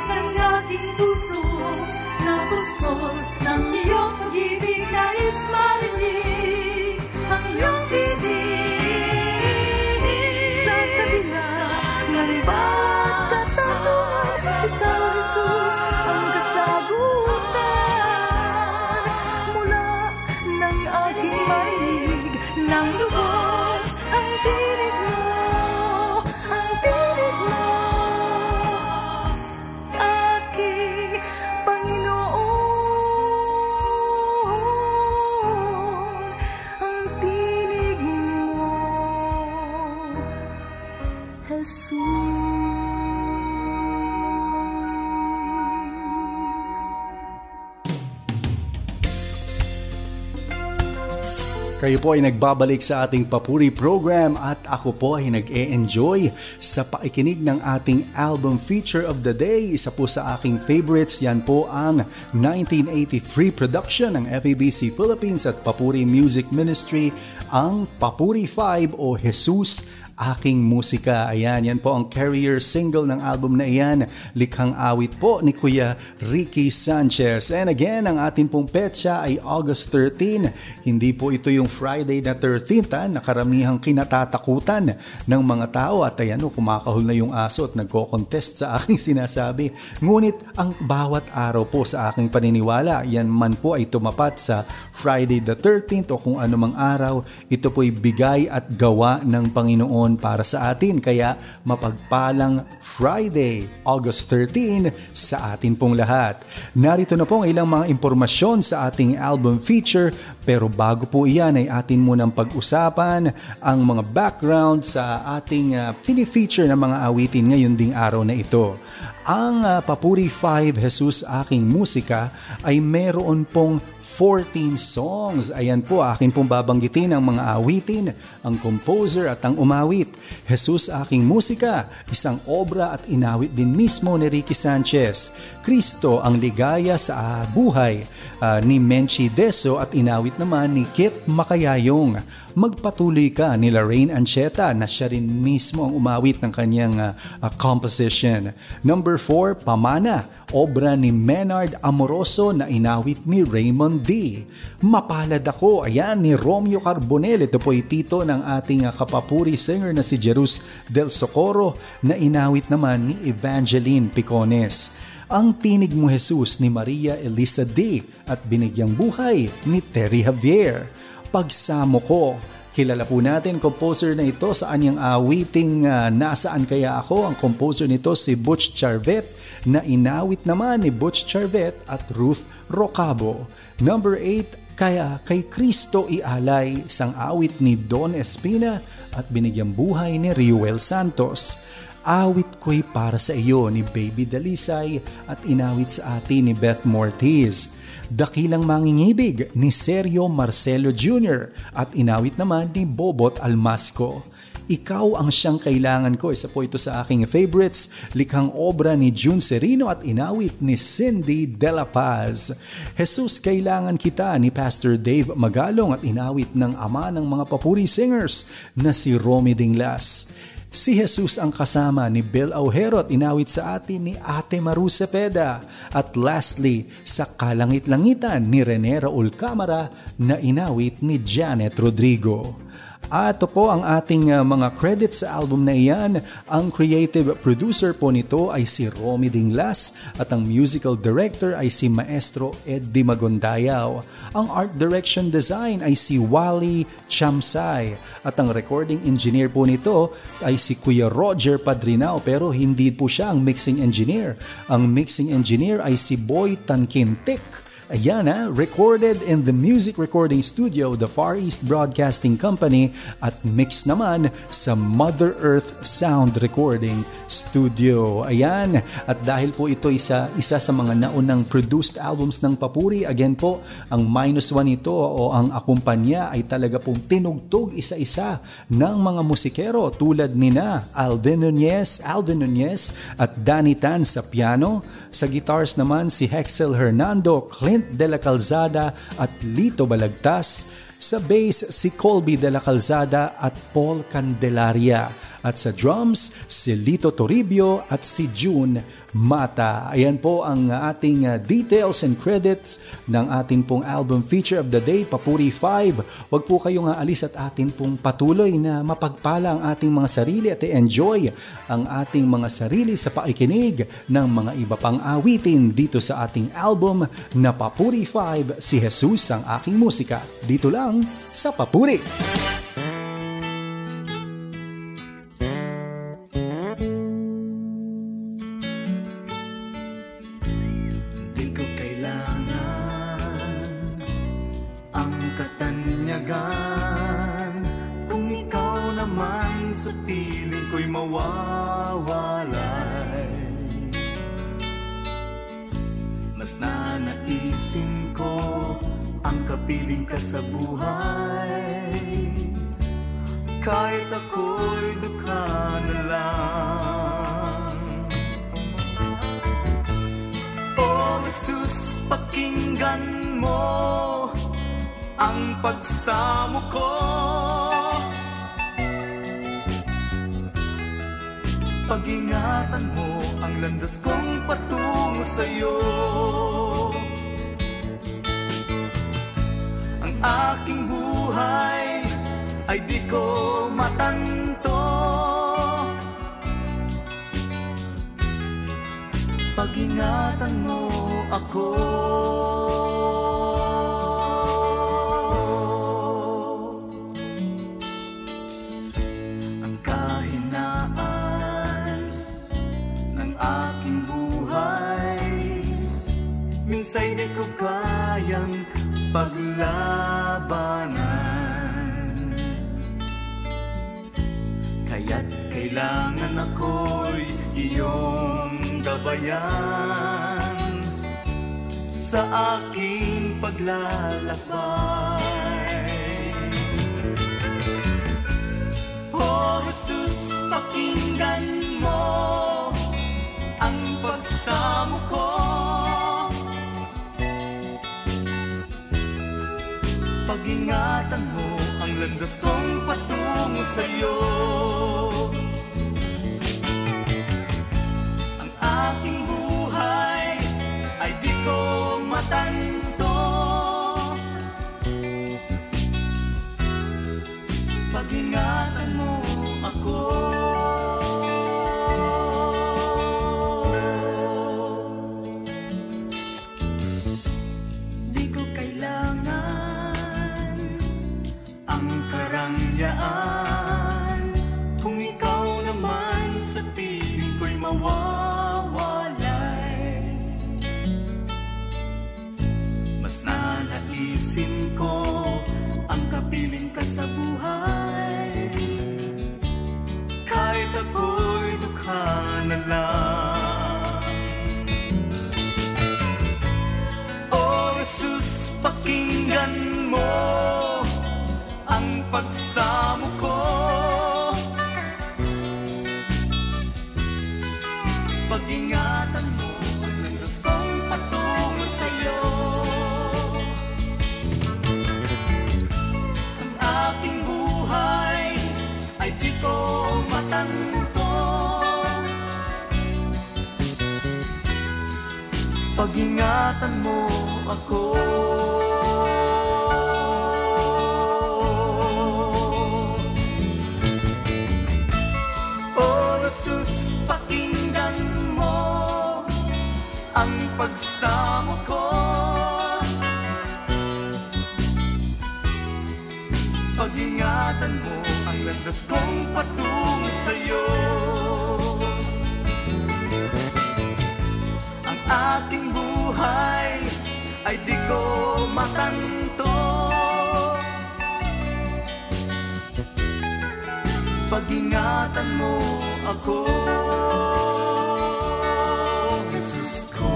Speaker 7: ng aking puso na puspos ng iyong pag-ibig, nais marinig ang iyong tinig. Sa kabila ng bawat katanungan, ikaw, Jesus, ang kasagutan. Mula ng aking marinig, ng lubos ang tinig mo, ang tinig mo, aking Panginoon. Ang tinig mo, Jesus.
Speaker 3: Kayo po ay nagbabalik sa ating Papuri program at ako po ay nag-e-enjoy sa pakikinig ng ating album feature of the day. Isa po sa aking favorites, yan po ang 1983 production ng FEBC Philippines at Papuri Music Ministry, ang Papuri 5 o Jesus Aking Musika. Ayan, yan po ang carrier single ng album na iyan. Likhang awit po ni Kuya Ricky Sanchez. And again, ang atin pong petsa ay August 13. Hindi po ito yung Friday na 13th na karamihang kinatatakutan ng mga tao. At ayan, kumakahol na yung aso at nagko-contest sa aking sinasabi. Ngunit ang bawat araw po sa aking paniniwala, yan man po ay tumapat sa Friday the 13th o kung anumang araw, ito po'y bigay at gawa ng Panginoon para sa atin. Kaya mapagpalang Friday, August 13 sa atin pong lahat. Narito na po ang ilang mga impormasyon sa ating album feature, pero bago po iyan ay atin munang pag-usapan ang mga background sa ating pini-feature na mga awitin ngayon ding araw na ito. Ang Papuri 5 Jesus Aking Musika ay meron pong 14 songs. Ayan po, akin pong babanggitin ang mga awitin, ang composer at ang umawit. awit, Jesus Aking Musika, isang obra at inawit din mismo ni Ricky Sanchez. Kristo ang Ligaya sa Buhay ni Menchi Deso at inawit naman ni Kit Makayayong. Magpatuloy Ka ni Lorraine Ancheta na siya rin mismo ang umawit ng kanyang composition. Number 4, Pamana, obra ni Menard Amoroso na inawit ni Raymond D. Mapalad Ako, ayan, ni Romeo Carbonell. Ito po ay tito ng ating kapapuri singer na si Jerus Del Socorro na inawit naman ni Evangeline Picones. Ang Tinig Mo Jesus ni Maria Elisa D. at Binigyang Buhay ni Terry Javier. Pagsamo Ko, kilala po natin composer na ito sa anyang awiting Nasaan Kaya Ako. Ang composer nito si Butch Charvet na inawit naman ni Butch Charvet at Ruth Rocabo. Number 8, Kay Kristo Ialay, isang awit ni Don Espina at Binigyang Buhay ni Riuel Santos. Awit Ko'y Para Sa Iyo ni Baby Dalisay at inawit sa atin ni Beth Mortiz. Dakilang Mangingibig ni Sergio Marcelo Jr. at inawit naman ni Bobot Almasco. Ikaw Ang Siyang Kailangan Ko, isa po ito sa aking favorites, likhang obra ni June Serino at inawit ni Cindy De La Paz. Jesus Kailangan Kita ni Pastor Dave Magalong at inawit ng ama ng mga papuri singers na si Romy Dinglas. Si Jesus Ang Kasama ni Bill Aujero at inawit sa atin ni Ate Maru Cepeda. At lastly, Sa Kalangit-Langitan ni Rene Raul Camara na inawit ni Janet Rodrigo. At ito po ang ating mga credits sa album na iyan. Ang creative producer po nito ay si Romy Dinglas at ang musical director ay si Maestro Eddie Magondayaw. Ang art direction design ay si Wally Chamsay at ang recording engineer po nito ay si Kuya Roger Padrinao, pero hindi po siya ang mixing engineer. Ang mixing engineer ay si Boy Tankintik. Ayan recorded in the music recording studio, the Far East Broadcasting Company at mix naman sa Mother Earth Sound Recording Studio. Ayan, at dahil po ito isa sa mga naunang produced albums ng Papuri, again po, ang -1 ito o ang akumpanya ay talaga pong tinugtog isa-isa ng mga musikero tulad nina Alvin Nunez at Danny Tan sa piano. Sa guitars naman si Hexel Hernando, Clint De La Calzada at Lito Balagtas. Sa bass si Colby De La Calzada at Paul Candelaria. At sa drums si Lito Toribio at si June Mata. Ayan po ang ating details and credits ng ating pong album feature of the day, Papuri 5. Huwag po kayong aalis at atin pong patuloy na mapagpala ang ating mga sarili at i-enjoy ang ating mga sarili sa pakikinig ng mga iba pang awitin dito sa ating album na Papuri 5, Si Jesus Ang Aking Musika. Dito lang sa Papuri.
Speaker 8: Nanaisin ko ang kapiling ka sa buhay, kahit ako'y dukha na lang. O Jesus, pakinggan mo ang pagsamo ko. Pag-ingatan mo ang landas kong patungo sa'yo. Ang aking buhay ay di ko matanto. Pag-ingatan mo ako. Ang kahinaan ng aking buhay minsay di ko kayang paglabanan, kaya't kailangan ako'y iyong gabayan sa aking paglalakbay. Oh, Jesus,
Speaker 4: pagsamo ko. Pag-ingatan mo ang landas kong patungo sa'yo. Ang aking buhay ay di ko matanto. Pag-ingatan mo ako. Di ko kailangan ang karangyaan. Kung ikaw naman sa piling ko'y mawawalay. Mas nanaisin ko ang kapiling ka sa buhay. Kahit ako'y dukha na lang. O Jesus, pakinggan mo ang pagsamo ko. Pag-ingatan mo ang landas kong patungo sa'yo. Ang aking buhay ay di ko matanto. Pag-ingatan mo ako. Oh Jesus, pakinggan mo ang pagsamo ko. Pag-ingatan mo ang landas kong patungo sa'yo. Ang aking buhay ay di ko matanto. Pag-ingatan mo ako, Jesus ko.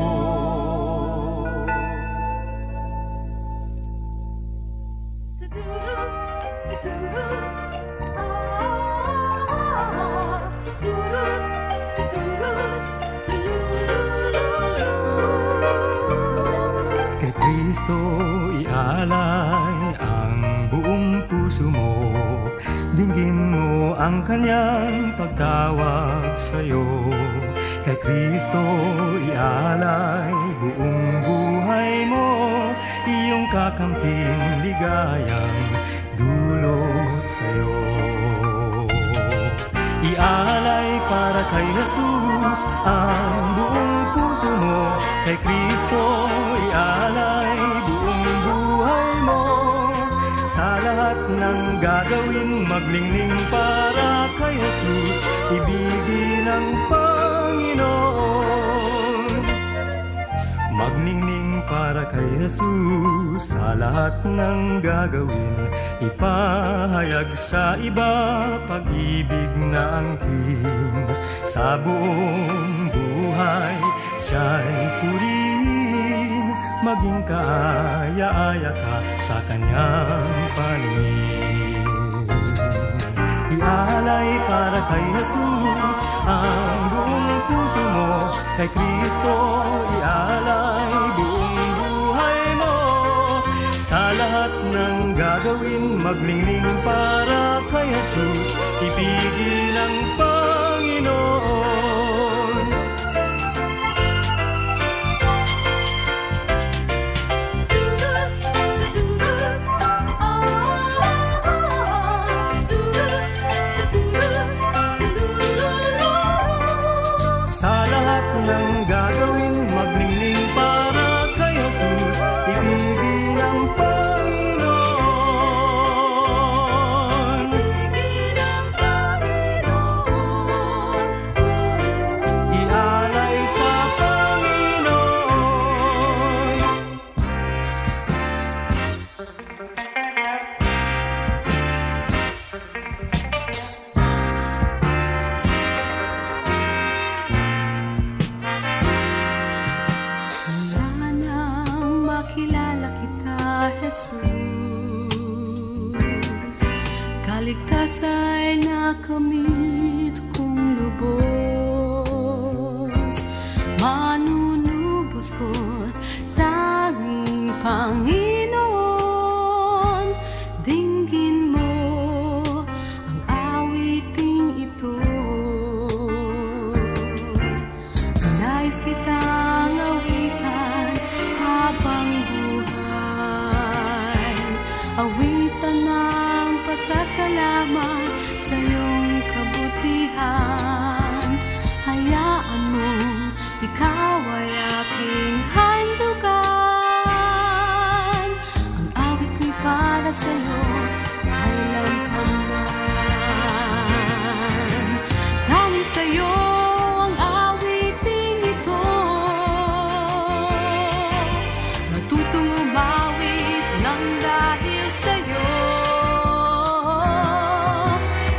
Speaker 6: Kay Kristo ialay ang buong puso mo. Dinggin mo ang kanyang pagtawag sa'yo. Kay Kristo ialay buong buhay mo. Iyong kakamting ligayang dulot sa'yo. Ialay para kay Jesus ang buong puso mo. Kay Kristo ialay buong buhay mo. Sa lahat ng gagawin, maglingning para kay Jesus. Ibigin ang Panginoon. Magningning para kay Jesus. Sa lahat ng gagawin, ipahayag sa iba pag-ibig na angkin. Sa buong buhay siya'y purihin. Maging kaaya-aya ka sa kanyang paningin. Ialay para kay Jesus ang buong puso mo. Kay Kristo ialay buong buhay mo. Sa lahat ng gagawin, maglingning para kay Jesus. Ibigin ang Panginoon. Sa lahat ng gagawin, maglingning para kay Jesus. Ibigin ang Panginoon. Ibigin ang Panginoon. Ialay sa Panginoon.
Speaker 7: Wala nang makilala kita, Jesus. Kaligtasan ay nakamit kong lubos. Manunod Diyos ko't tanging Panginoon. Dinggin mo ang awiting ito. Nais kitang awitan habang buhay, awitan ng pasasalamat sa iyong kabutihan. Hayaan mong ikaw ay aking handugan. Ang awit ko'y para sa iyo, kailan pa man. Tanging sa iyo ang awiting ito. Natutong umawit ng dahil sa iyo.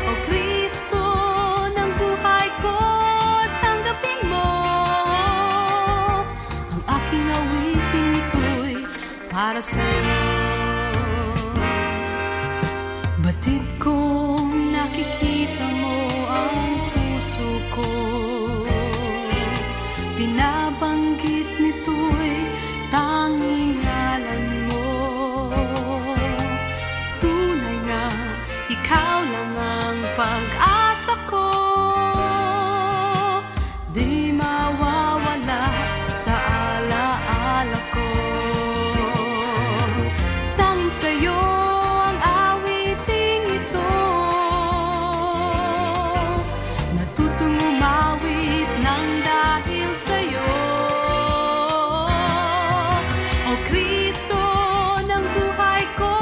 Speaker 7: O Kristo ng buhay ko, tanggapin mo ang aking awiting ito'y para sa iyo. Batid kong nakikita mo ang puso ko, binabanggit nito'y tanging ngalan mo. Tunay nga, ikaw lang ang pag-asa ko, di mawawala sa alaala ko. Tanging sa'yo ang awiting ito. Natutong umawit ng dahil sa'yo. O Kristo ng buhay ko,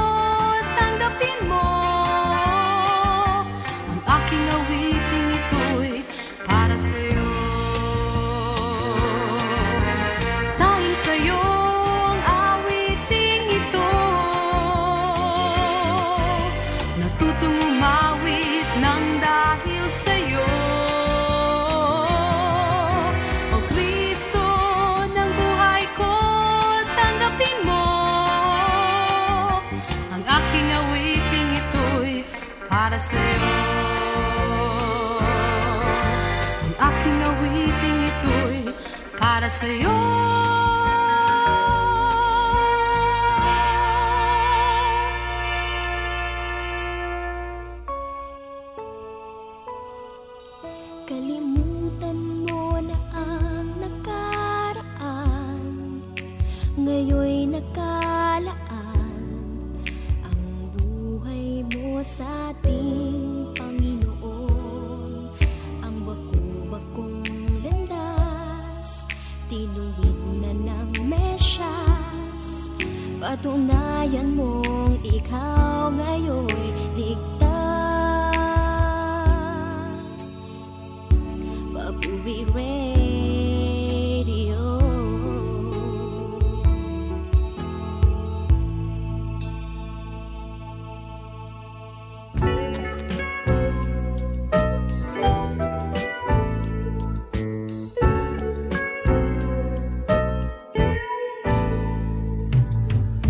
Speaker 7: tanggapin mo ang aking awiting ito'y para sa'yo. Tanging sa'yo ang awiting ito. Natutong umawit ng dahil sa'yo. O Kristo ng buhay ko, tanggapin mo ang aking awiting ito'y para sa'yo. Ang aking awiting ito'y para sa'yo.
Speaker 5: Kalimutan mo na ang nakaraan, ngayon'y nakalaan ang buhay mo sa ating Panginoon. Ang baku-bakong landas, tinuwid na ng Mesyas. Patunayan mong ikaw ngayon'y ligtas. Papuri Radio.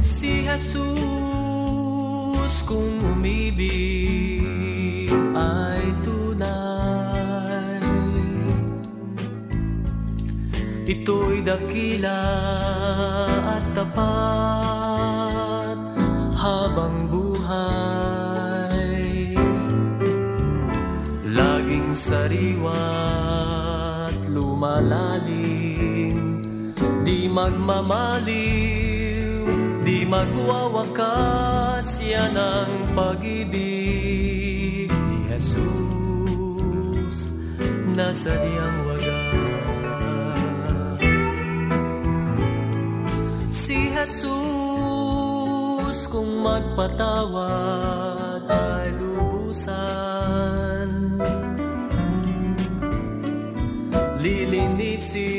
Speaker 6: Si Jesus kung umibig ay tunay, ito'y dakila at tapat habang buhay. Laging sariwa't lumalalim, di magmamaliw, di magwawakas. Yan ang pag-ibig ni Jesus na sadyang wagas. Si Jesus kung magpatawad ay lubusan, lilinisin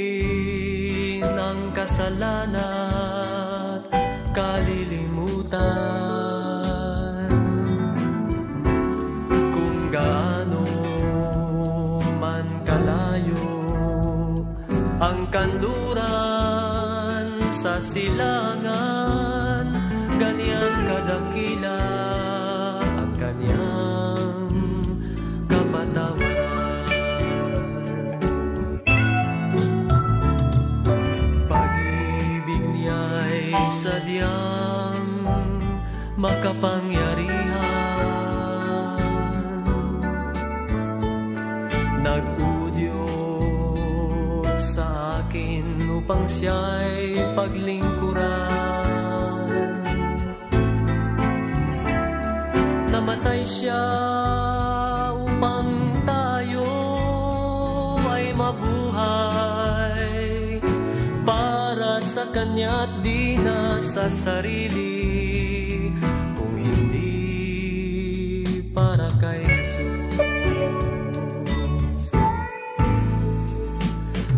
Speaker 6: ang kasalanan at kalilimutan. Kung gaano man kalayo ang kanluran sa silangan, ganyan kadakila ang kanyang kapatawaran. Pag kapangyarihan. Nag-udyok sa akin upang siya'y paglingkuran. Namatay siya upang tayo ay mabuhay, para sa kanya't di na sa sarili, kung hindi para kay Jesus.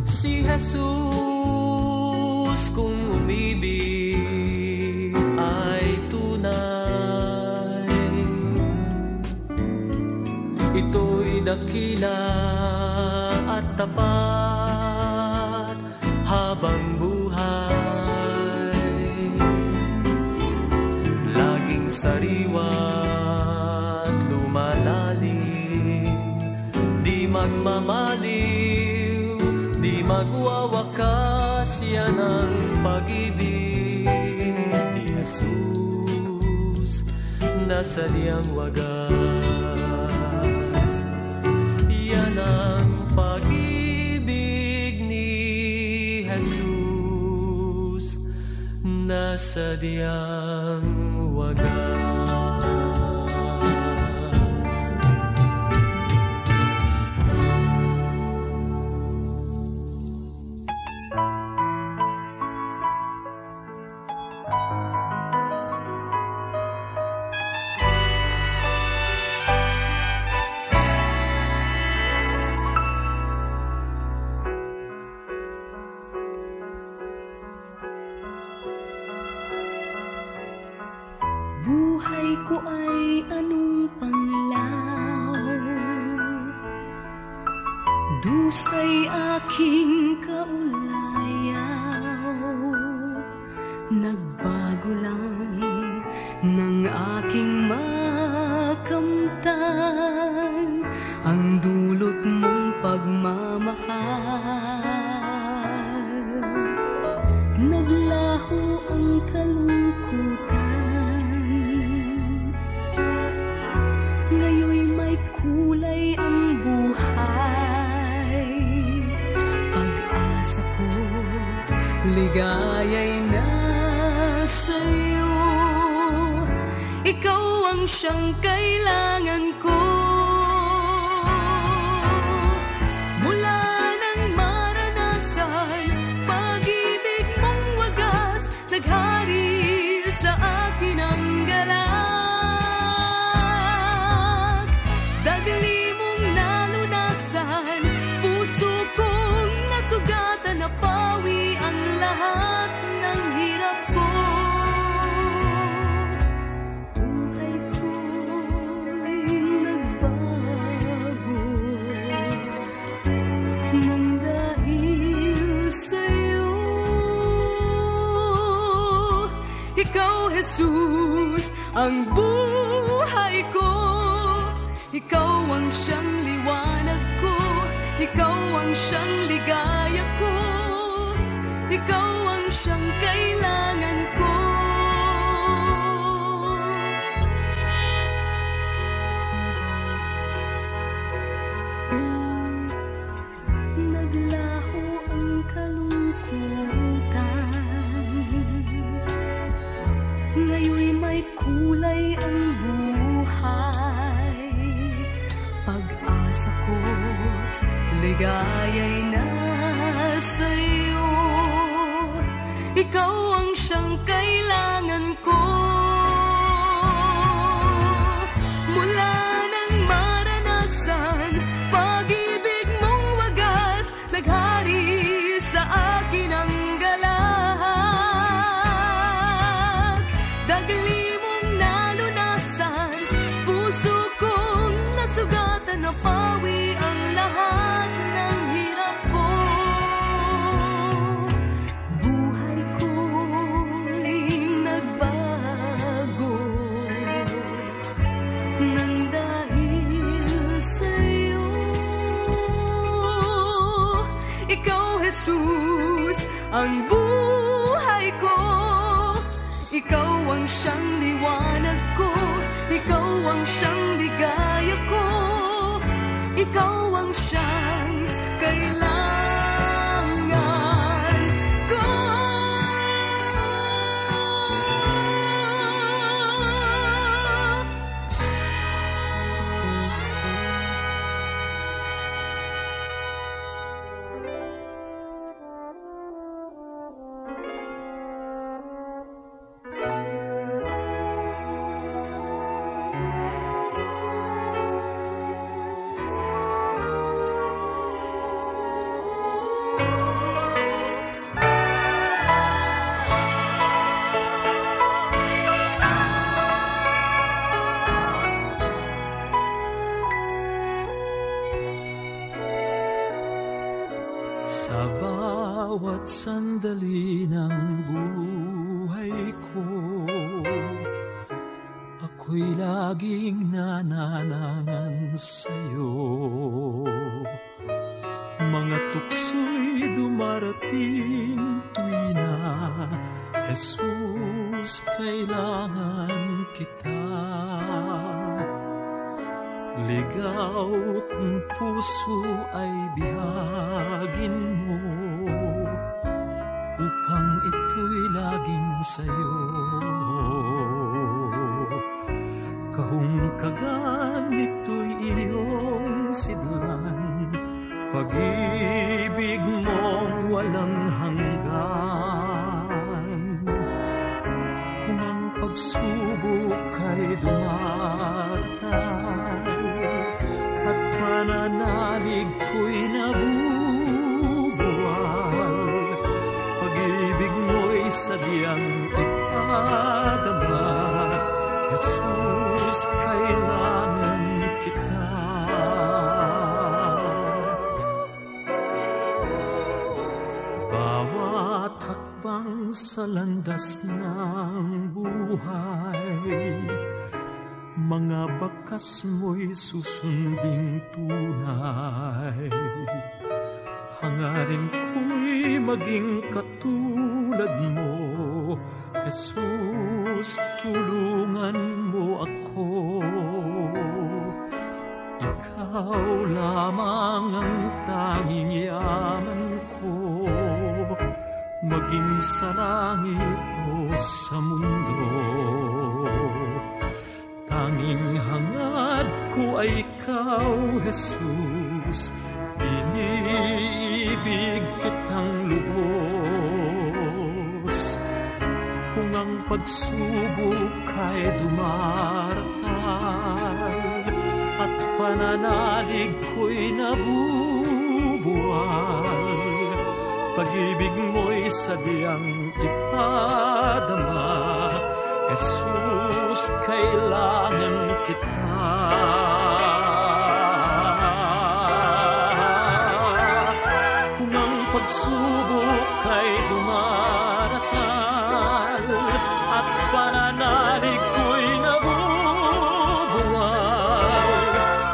Speaker 6: Si Jesus kung umibig ay tunay, ito'y dakila at tapat habang buhay. Laging sariwa't lumalalim, di magmamaliw, di magwawakas yan ang pag-ibig ni Jesus na sadyang wagas. Yan ang pag-ibig ni Jesus na sadyang wagas.
Speaker 9: Buhay ko ay anong panglaw, dusay aking kaulayaw. Nagbago lang ng aking makamtan ang dulot mong pagmamahal. Naglaho ang kalungkutan, ngayon may kulay ang buhay. Pag-asa ko, ligaya'y nasa'yo. Ikaw ang siyang kailangan ko. Mula nang maranasan pag-ibig mong wagas, naghari sa akin ang galak. Dagli mong nalunasan, puso kong nasugatan, napawi ang lahat ng hirap ko. Buhay ko'y nagbago nang dahil sa'yo. Ikaw, Jesus, ang buhay ko. Ikaw ang siyang liwanag ko, ikaw ang siyang ligaya ko, ikaw ang siyang kailangan ko. Naglaho ang kalungkutan, ngayon may kulay ang buhay. Pag-asa ko't ligaya'y nasa'yo. Ikaw ang siyang kailangan ko. Mula nang maranasan pag-ibig mong wagas, naghari sa akin ang galak. Dagli mong nalunasan, puso kong nasugatan, napawi ang lahat ng hirap ko. Buhay ko'y nagbago nang dahil sa'yo. Ikaw, Jesus, ang buhay ko, ikaw ang siyang liwanag ko,
Speaker 6: Sa bawat sandali ng buhay ko, ako'y laging nananangan sa'yo. Mga tukso'y dumarating tuwina, Jesus, kailangan kita. Ligaw kong puso ay bihagin mo, upang ito'y laging sa'yo. Kahungkagan ito'y iyong sidlan, pag-ibig mong walang hanggan. Kung ang pagsubok ay dumaratan at pananalig ko'y nabubuwal, pag-ibig mo'y sadyang ipadama. Jesus, kailangan kita. Bawat hakbang sa landas ng buhay, mga bakas mo'y susunding tunay. Hangarin ko'y maging katulad mo, Jesus, tulungan mo ako. Ikaw lamang ang tanging yaman ko, maging sa langit o sa mundo. Tanging hangad ko ay ikaw, Jesus, iniibig kitang lubos. Kung ang pagsubok ay dumaratal at pananalig ko'y nabubuwal, pag-ibig mo'y sadyang ipadama. Jesus, kailangan kita. Kung ang pagsubok ay dumaratal at pananalig ko'y nabubuwal,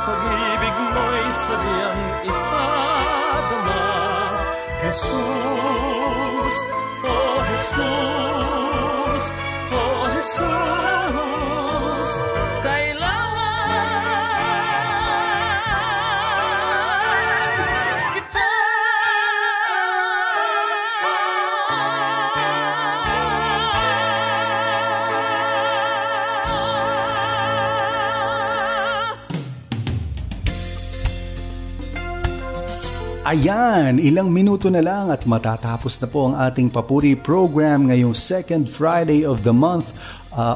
Speaker 6: pag-ibig mo'y sadyang ipadama. Jesus, oh Jesus, oh Jesus, kailangan kita.
Speaker 3: Ayan, ilang minuto na lang at matatapos na po ang ating papuri program ngayong second Friday of the month,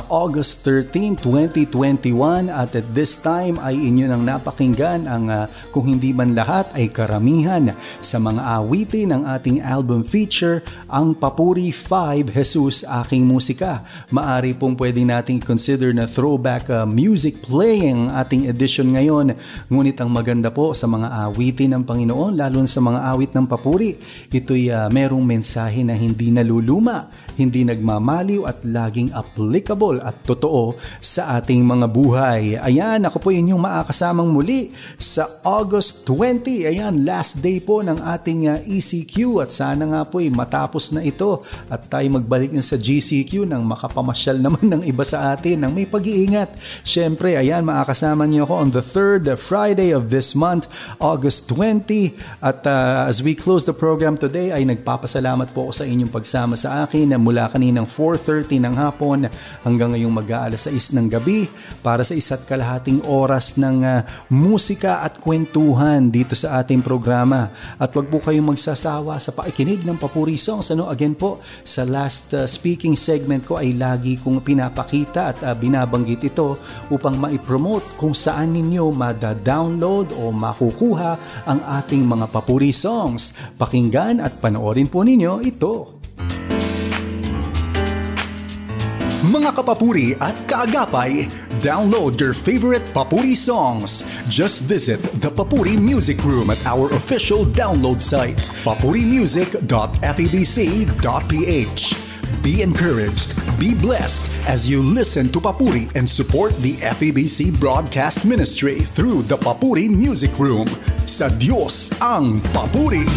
Speaker 3: August 13, 2021, at at this time ay inyo nang napakinggan ang kung hindi man lahat ay karamihan sa mga awitin ng ating album feature, ang Papuri 5, Jesus Aking Musika. Maari pong pwede nating consider na throwback music playing ating edition ngayon, ngunit ang maganda po sa mga awitin ng Panginoon, lalo sa mga awit ng papuri, ito'y merong mensahe na hindi naluluma, hindi nagmamaliw at laging applicable at totoo sa ating mga buhay. Ayan, ako po inyong makakasamang muli sa August 20. Ayan, last day po ng ating ECQ at sana nga po matapos na ito at tayo magbalik na sa GCQ nang makapamasyal naman ng iba sa atin ng may pag-iingat. Siyempre, ayan, makakasama niyo ako on the third Friday of this month, August 20. At as we close the program today ay nagpapasalamat po ako sa inyong pagsama sa akin mula kaninang 4:30 ng hapon hanggang ngayong mag-aalas 6 ng gabi para sa isa't kalahating oras ng musika at kwentuhan dito sa ating programa. At wag po kayong magsasawa sa pakikinig ng Papuri Songs. Again po, sa last speaking segment ko ay lagi kong pinapakita at binabanggit ito upang maipromote kung saan ninyo mada-download o makukuha ang ating mga Papuri Songs. Pakinggan at panoorin po ninyo ito. Mga kapapuri at kaagapay, download your favorite Papuri songs. Just visit the Papuri Music Room at our official download site, papurimusic.febc.ph. Be encouraged, be blessed as you listen to Papuri and support the FEBC Broadcast Ministry through the Papuri Music Room. Sa Diyos ang Papuri!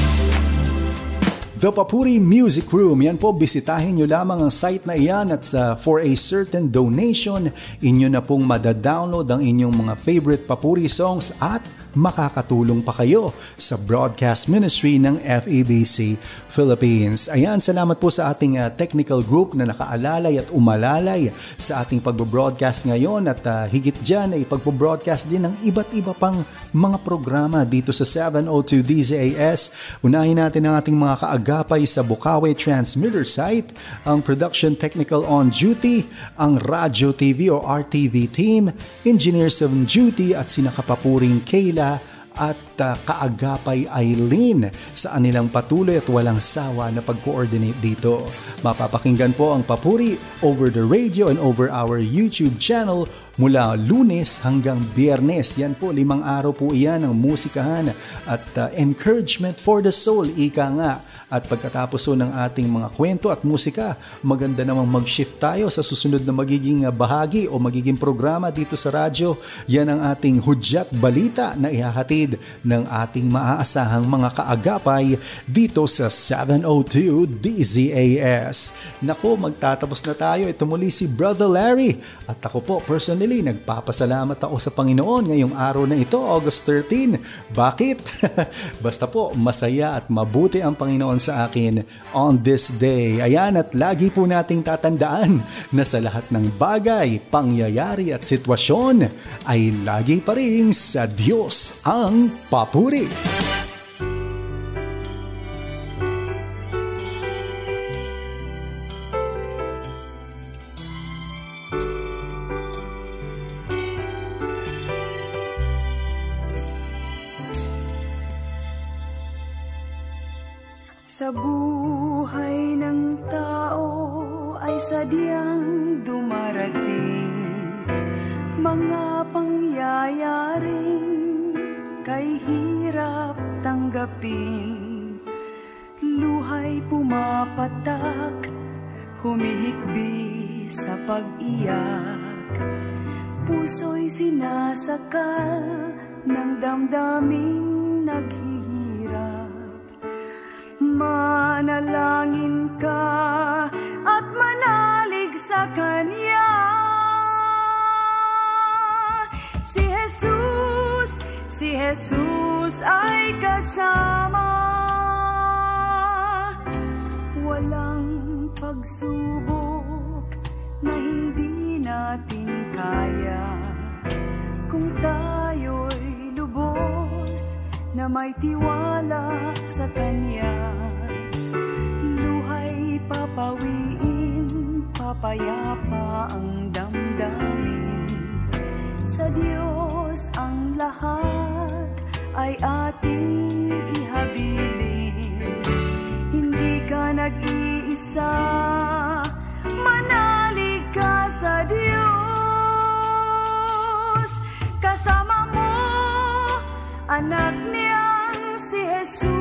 Speaker 3: The Papuri Music Room, yan po, bisitahin nyo lamang ang site na iyan at for a certain donation, inyo na pong madadownload ang inyong mga favorite Papuri songs at makakatulong pa kayo sa broadcast ministry ng FEBC Philippines. Ayan, salamat po sa ating technical group na nakaalalay at umalalay sa ating pagbo-broadcast ngayon at higit dyan ay pagbo-broadcast din ng iba't iba pang mga programa dito sa 702 DZAS. Unahin natin ang ating mga kaagapay sa Bukawi Transmitter site, ang Production Technical on Duty, ang Radio TV o RTV team, Engineers on Duty at sina Kapapuring Kayla at kaagapay Eileen sa anilang patuloy at walang sawa na pag-coordinate dito. Mapapakinggan po ang Papuri over the radio and over our YouTube channel mula Lunes hanggang Biyernes. Yan po, 5 araw po iyan ang musikahan at encouragement for the soul, ika nga. At pagkatapos ng ating mga kwento at musika, maganda namang mag-shift tayo sa susunod na magiging bahagi o magiging programa dito sa radyo. Yan ang ating hudyat balita na ihahatid ng ating maaasahang mga kaagapay dito sa 702 DZAS. Nako, magtatapos na tayo. Ito muli si Brother Larry. At ako po, personally, nagpapasalamat ako sa Panginoon ngayong araw na ito, August 13. Bakit? Basta po, masaya at mabuti ang Panginoon sa akin on this day. Ayan, at lagi po nating tatandaan na sa lahat ng bagay, pangyayari at sitwasyon ay lagi pa rin sa Diyos ang papuri.
Speaker 9: Sa buhay ng tao ay sadyang dumarating mga pangyayaring kay hirap tanggapin. Luhay pumapatak, humihikbi sa pag-iyak. Puso'y sinasakal ng damdaming naghihirap. Manalangin ka at manalig sa Kanya. Si Jesus ay kasama. Walang pagsubok na hindi natin kaya kung tayo'y lubos na may tiwala sa Kanya. Luhay papawiin, papayapa ang damdamin. Sa Diyos ang lahat ay ating ihabilin. Hindi ka nag-iisa, manalig ka sa Diyos. Kasama mo anak niyang si Jesus.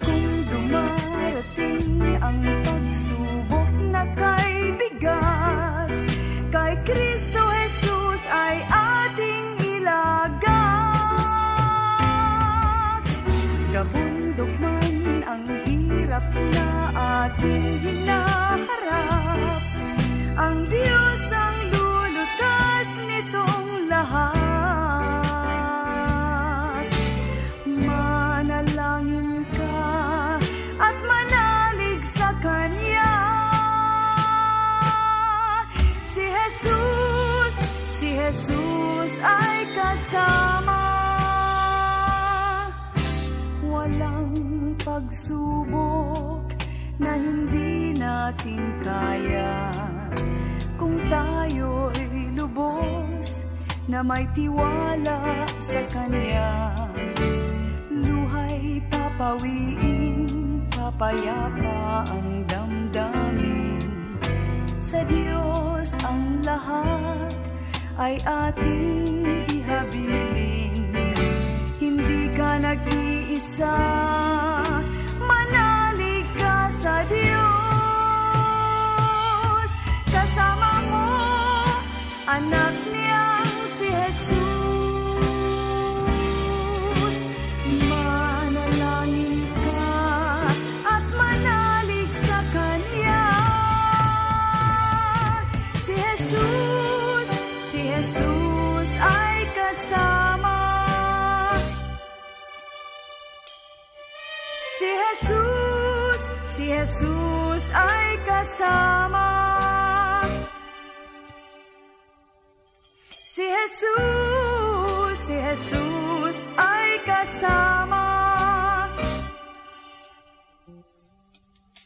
Speaker 9: Kung dumarating ang pagsubok na kay bigat, kay Kristo Jesus ay ating ilagak. Kabundok man ang hirap na ating hinaharap, ang Diyos ang lulutas nitong lahat. Manalangin ka at manalig sa Kanya. Si Jesus ay kasama. Walang pagsubok na hindi natin kaya kung tayo'y lubos na may tiwala sa Kanya. Luhay papawiin, papayapa ang damdamin. sa Diyos ang lahat ay ating ihabilin. Hindi ka nag-iisa, manalig ka sa Diyos. Kasama mo, anak niyang si Jesus. Manalangin ka at manalig sa Kanya. Si Jesus ay kasama. Si Jesus ay kasama. Si Jesus ay kasama.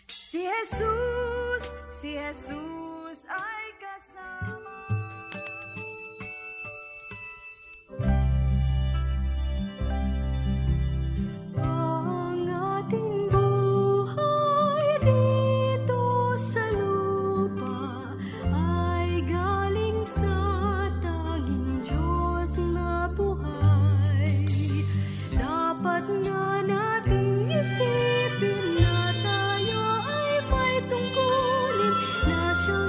Speaker 9: Si Jesus ay kasama. Ang ating buhay dito sa lupa ay galing sa tanging Diyos na buhay. Dapat nga nating isipin na tayo ay may tungkulin na siyang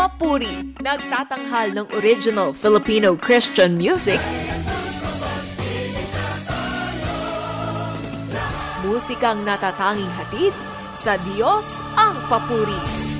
Speaker 1: Papuri, nagtatanghal ng original Filipino Christian music, musikang natatanging hatid sa Diyos ang papuri.